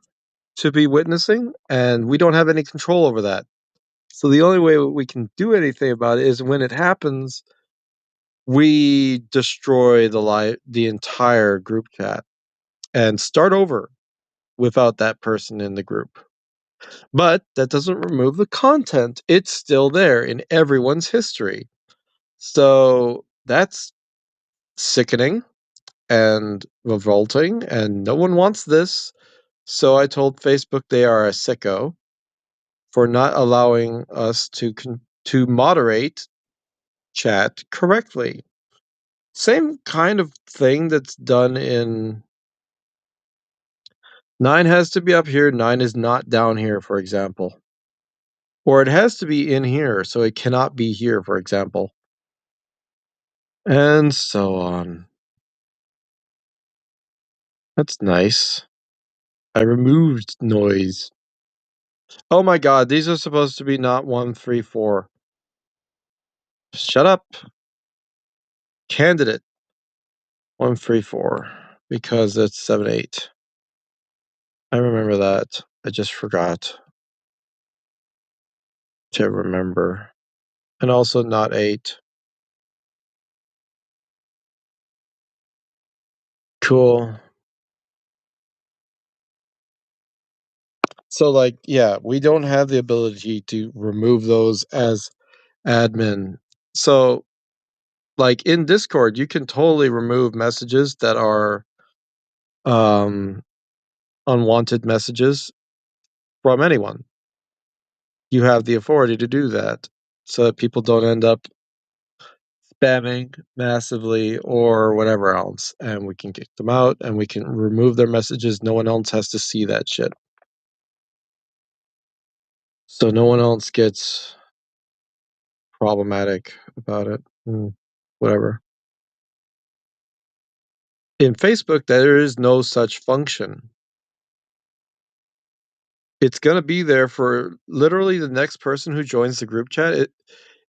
to be witnessing, and we don't have any control over that. So the only way we can do anything about it is when it happens, we destroy the entire group chat and start over without that person in the group. But that doesn't remove the content. It's still there in everyone's history. So that's sickening and revolting, and no one wants this. So I told Facebook they are a sicko for not allowing us to moderate chat correctly. Same kind of thing that's done in 9 has to be up here, 9 is not down here, for example. Or it has to be in here, so it cannot be here, for example. And so on. That's nice. I removed noise. Oh my god, these are supposed to be not 1, 3, 4. Shut up. Candidate 1, 3, 4. Because it's 7, 8. I remember that. I just forgot to remember. And also not 8. Cool. So, like, yeah, we don't have the ability to remove those as admin. So, like, in Discord, you can totally remove messages that are, um, unwanted messages from anyone. You have the authority to do that so that people don't end up spamming massively or whatever else, and we can kick them out, and we can remove their messages. No one else has to see that shit. So no one else gets problematic about it. Whatever. In Facebook, there is no such function. It's gonna be there for literally the next person who joins the group chat.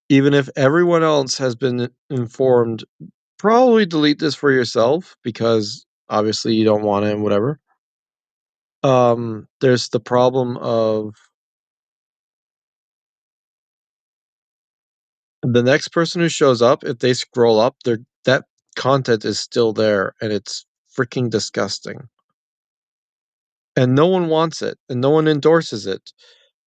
Even if everyone else has been informed, probably delete this for yourself because obviously you don't want it and whatever. There's the problem of the next person who shows up, if they scroll up, that content is still there and it's freaking disgusting. And no one wants it and no one endorses it.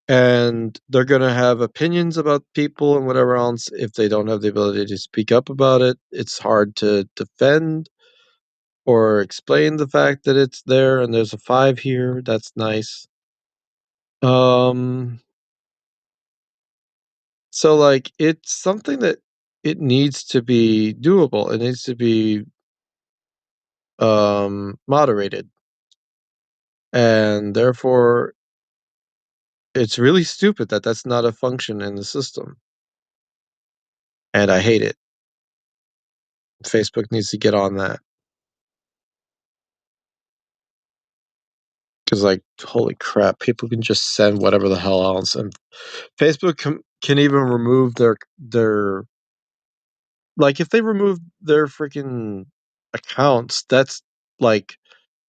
And they're gonna have opinions about people and whatever else if they don't have the ability to speak up about it. It's hard to defend or explain the fact that it's there and there's a 5 here. That's nice. Um, so, like, it's something that it needs to be doable. It needs to be, moderated. And therefore, it's really stupid that that's not a function in the system. And I hate it. Facebook needs to get on that. Because, like, holy crap, people can just send whatever the hell else, and Facebook can even remove their like, if they remove their freaking accounts, that's, like,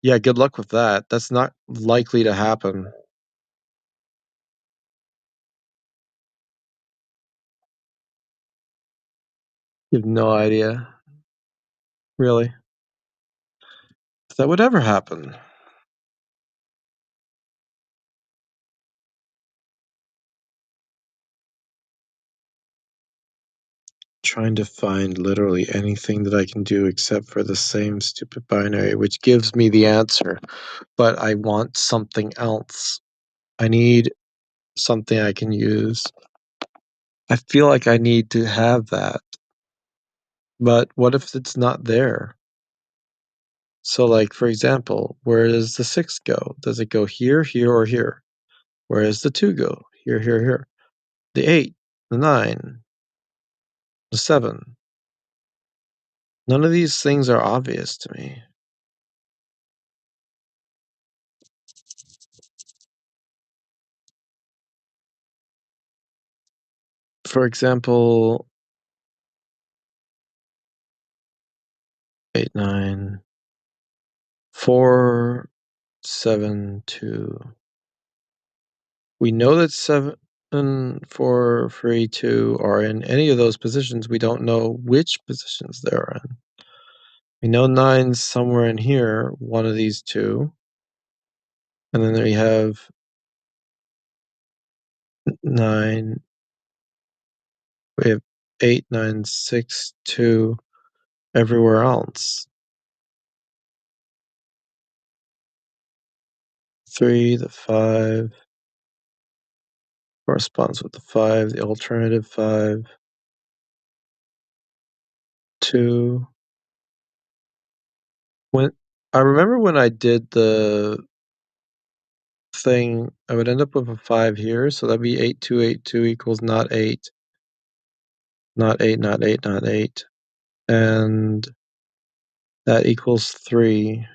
yeah, good luck with that. That's not likely to happen. You have no idea, really, if that would ever happen. Trying to find literally anything that I can do except for the same stupid binary, which gives me the answer, but I want something else. I need something I can use. I feel like I need to have that, but what if it's not there? So, like, for example, where does the 6 go? Does it go here, here, or here? Where does the 2 go? Here, here, here. The 8, the 9, the 7. None of these things are obvious to me. For example, 8, 9, 4, 7, 2. We know that 7, 4, 3, 2 are in any of those positions. We don't know which positions they're in. We know 9's somewhere in here, one of these 2. And then we have 9. We have 8, 9, 6, 2 everywhere else. 3, the 5 corresponds with the 5, the alternative 5. 2. When I remember when I did the thing, I would end up with a 5 here, so that'd be 8282 equals not 8, not 8, not 8, not 8, and that equals 3.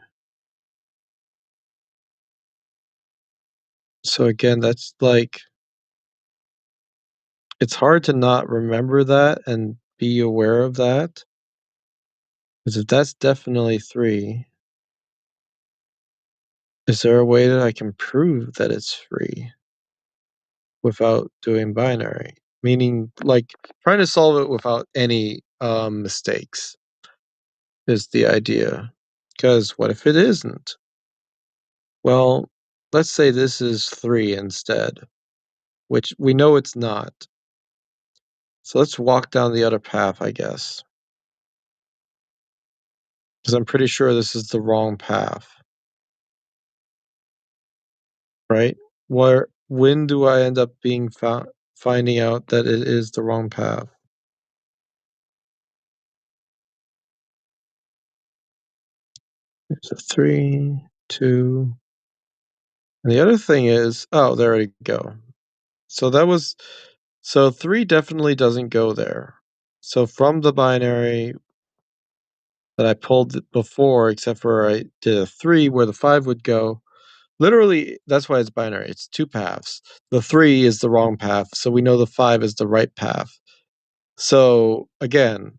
So again, that's like it's hard to not remember that and be aware of that, because if that's definitely 3, is there a way that I can prove that it's 3 without doing binary? Meaning, like, trying to solve it without any, mistakes is the idea. Because what if it isn't? Well, let's say this is 3 instead, which we know it's not. So let's walk down the other path, I guess, because I'm pretty sure this is the wrong path, right? When do I end up being finding out that it is the wrong path? There's a 3, 2, and the other thing is, oh, there we go. So that was so 3 definitely doesn't go there. So from the binary that I pulled before, except for I did a 3 where the 5 would go, literally, that's why it's binary. It's 2 paths. The 3 is the wrong path, so we know the 5 is the right path. So again,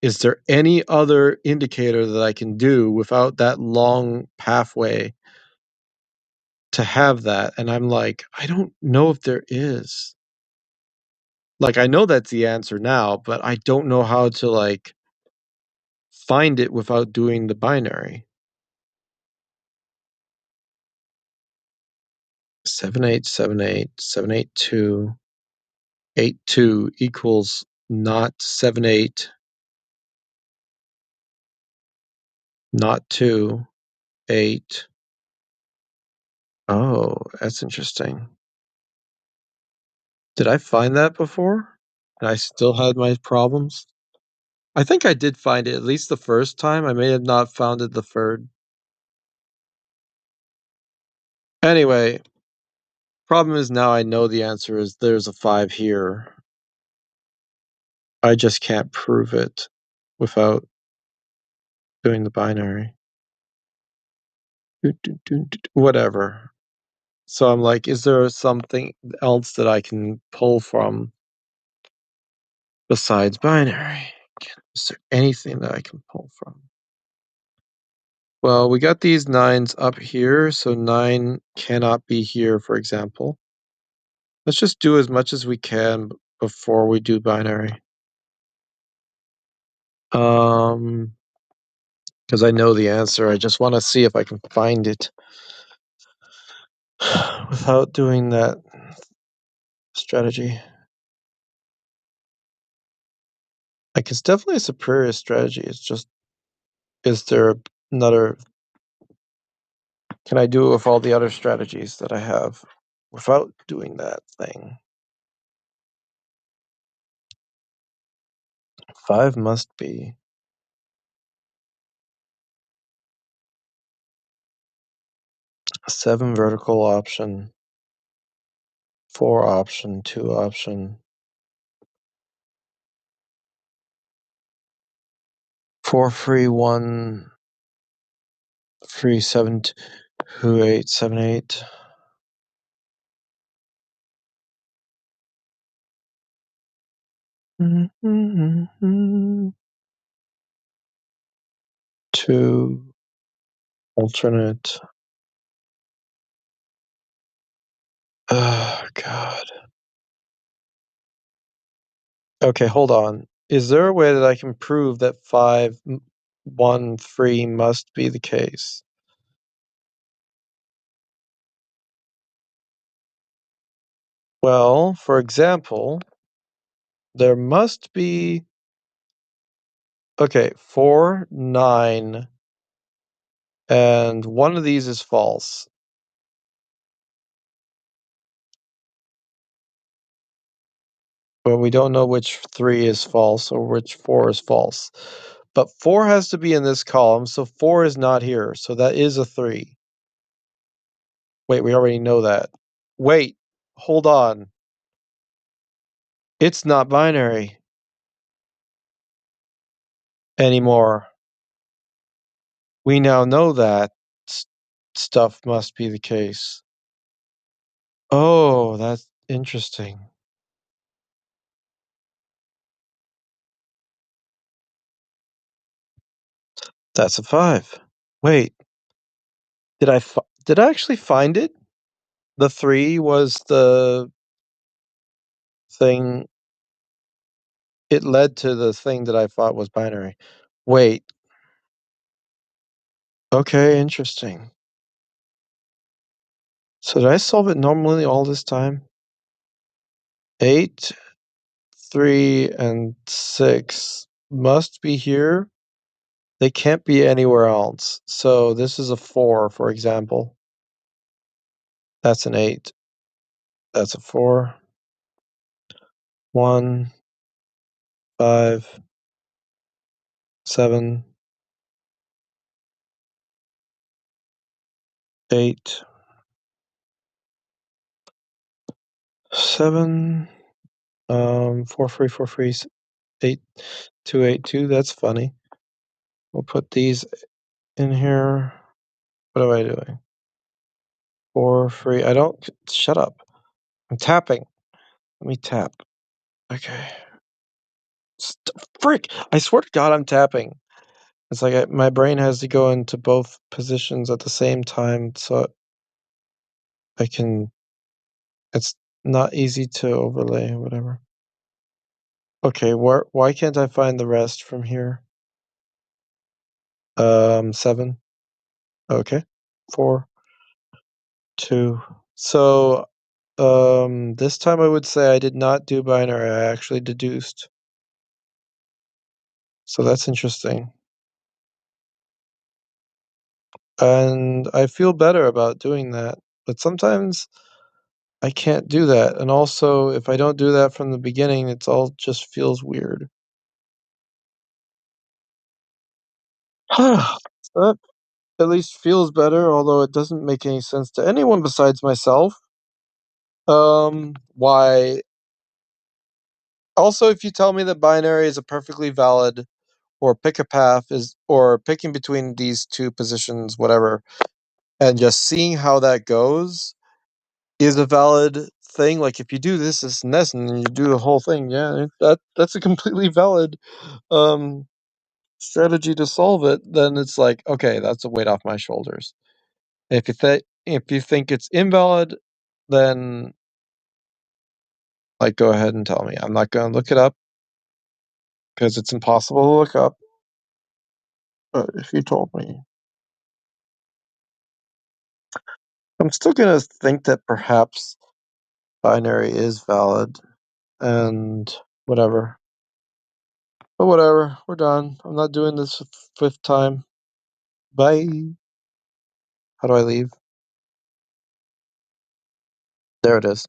is there any other indicator that I can do without that long pathway to have that? And I'm like, I don't know if there is. Like, I know that's the answer now, but I don't know how to, like, find it without doing the binary. 7878, 82 equals not 78, not 2, 8. Oh, that's interesting. Did I find that before? And I still had my problems? I think I did find it at least the first time. I may have not found it the third. Anyway, problem is now I know the answer is there's a 5 here. I just can't prove it without doing the binary. Whatever. So I'm like, is there something else that I can pull from besides binary? Is there anything that I can pull from? Well, we got these 9s up here, so 9 cannot be here, for example. Let's just do as much as we can before we do binary. Because I know the answer. I just want to see if I can find it without doing that strategy. Like, it's definitely a superior strategy. It's just, is there another? Can I do it with all the other strategies that I have without doing that thing? 5 must be. 7 vertical option. 4 option, 2 option. 4 free, 1 free, 7 2 8 7 8. Two alternate. Oh god. Okay, hold on. Is there a way that I can prove that 5 1 3 must be the case? Well, for example, there must be, okay, 4 9, and one of these is false. But we don't know which 3 is false or which 4 is false. But 4 has to be in this column, so 4 is not here, so that is a 3. Wait, we already know that. Wait, hold on. It's not binary anymore. We now know that stuff must be the case. Oh, that's interesting. That's a 5. Wait, did I actually find it? The 3 was the thing it led to the thing that I thought was binary. Wait, okay, interesting. So did I solve it normally all this time? 8, 3, and 6 must be here. They can't be anywhere else. So this is a 4, for example. That's an 8. That's a 4. 1, 5, 7, 8, 7, 4, 3, 4, 3, 8, 2, 8, 2. That's funny. We'll put these in here. What am I doing? 4, 3. I don't. Shut up. I'm tapping. Let me tap. Okay. Frick! I swear to God, I'm tapping. It's like my brain has to go into both positions at the same time, so I can. It's not easy to overlay or whatever. Okay, why can't I find the rest from here? 7. Okay. 4, 2. So, this time I would say I did not do binary, I actually deduced. So that's interesting. And I feel better about doing that, but sometimes I can't do that, and also, if I don't do that from the beginning, it's all just feels weird. So that at least feels better, although it doesn't make any sense to anyone besides myself. Why also, if you tell me that binary is a perfectly valid or pick a path is or picking between these 2 positions, whatever, and just seeing how that goes is a valid thing, like, if you do this, and this, and then you do the whole thing, yeah, that's a completely valid, um, strategy to solve it, then it's like, "Okay, that's a weight off my shoulders." If you think it's invalid, then, like, go ahead and tell me. I'm not gonna look it up because it's impossible to look up, but if you told me I'm still gonna think that perhaps binary is valid and whatever. But whatever, we're done. I'm not doing this a 5th time. Bye. How do I leave? There it is.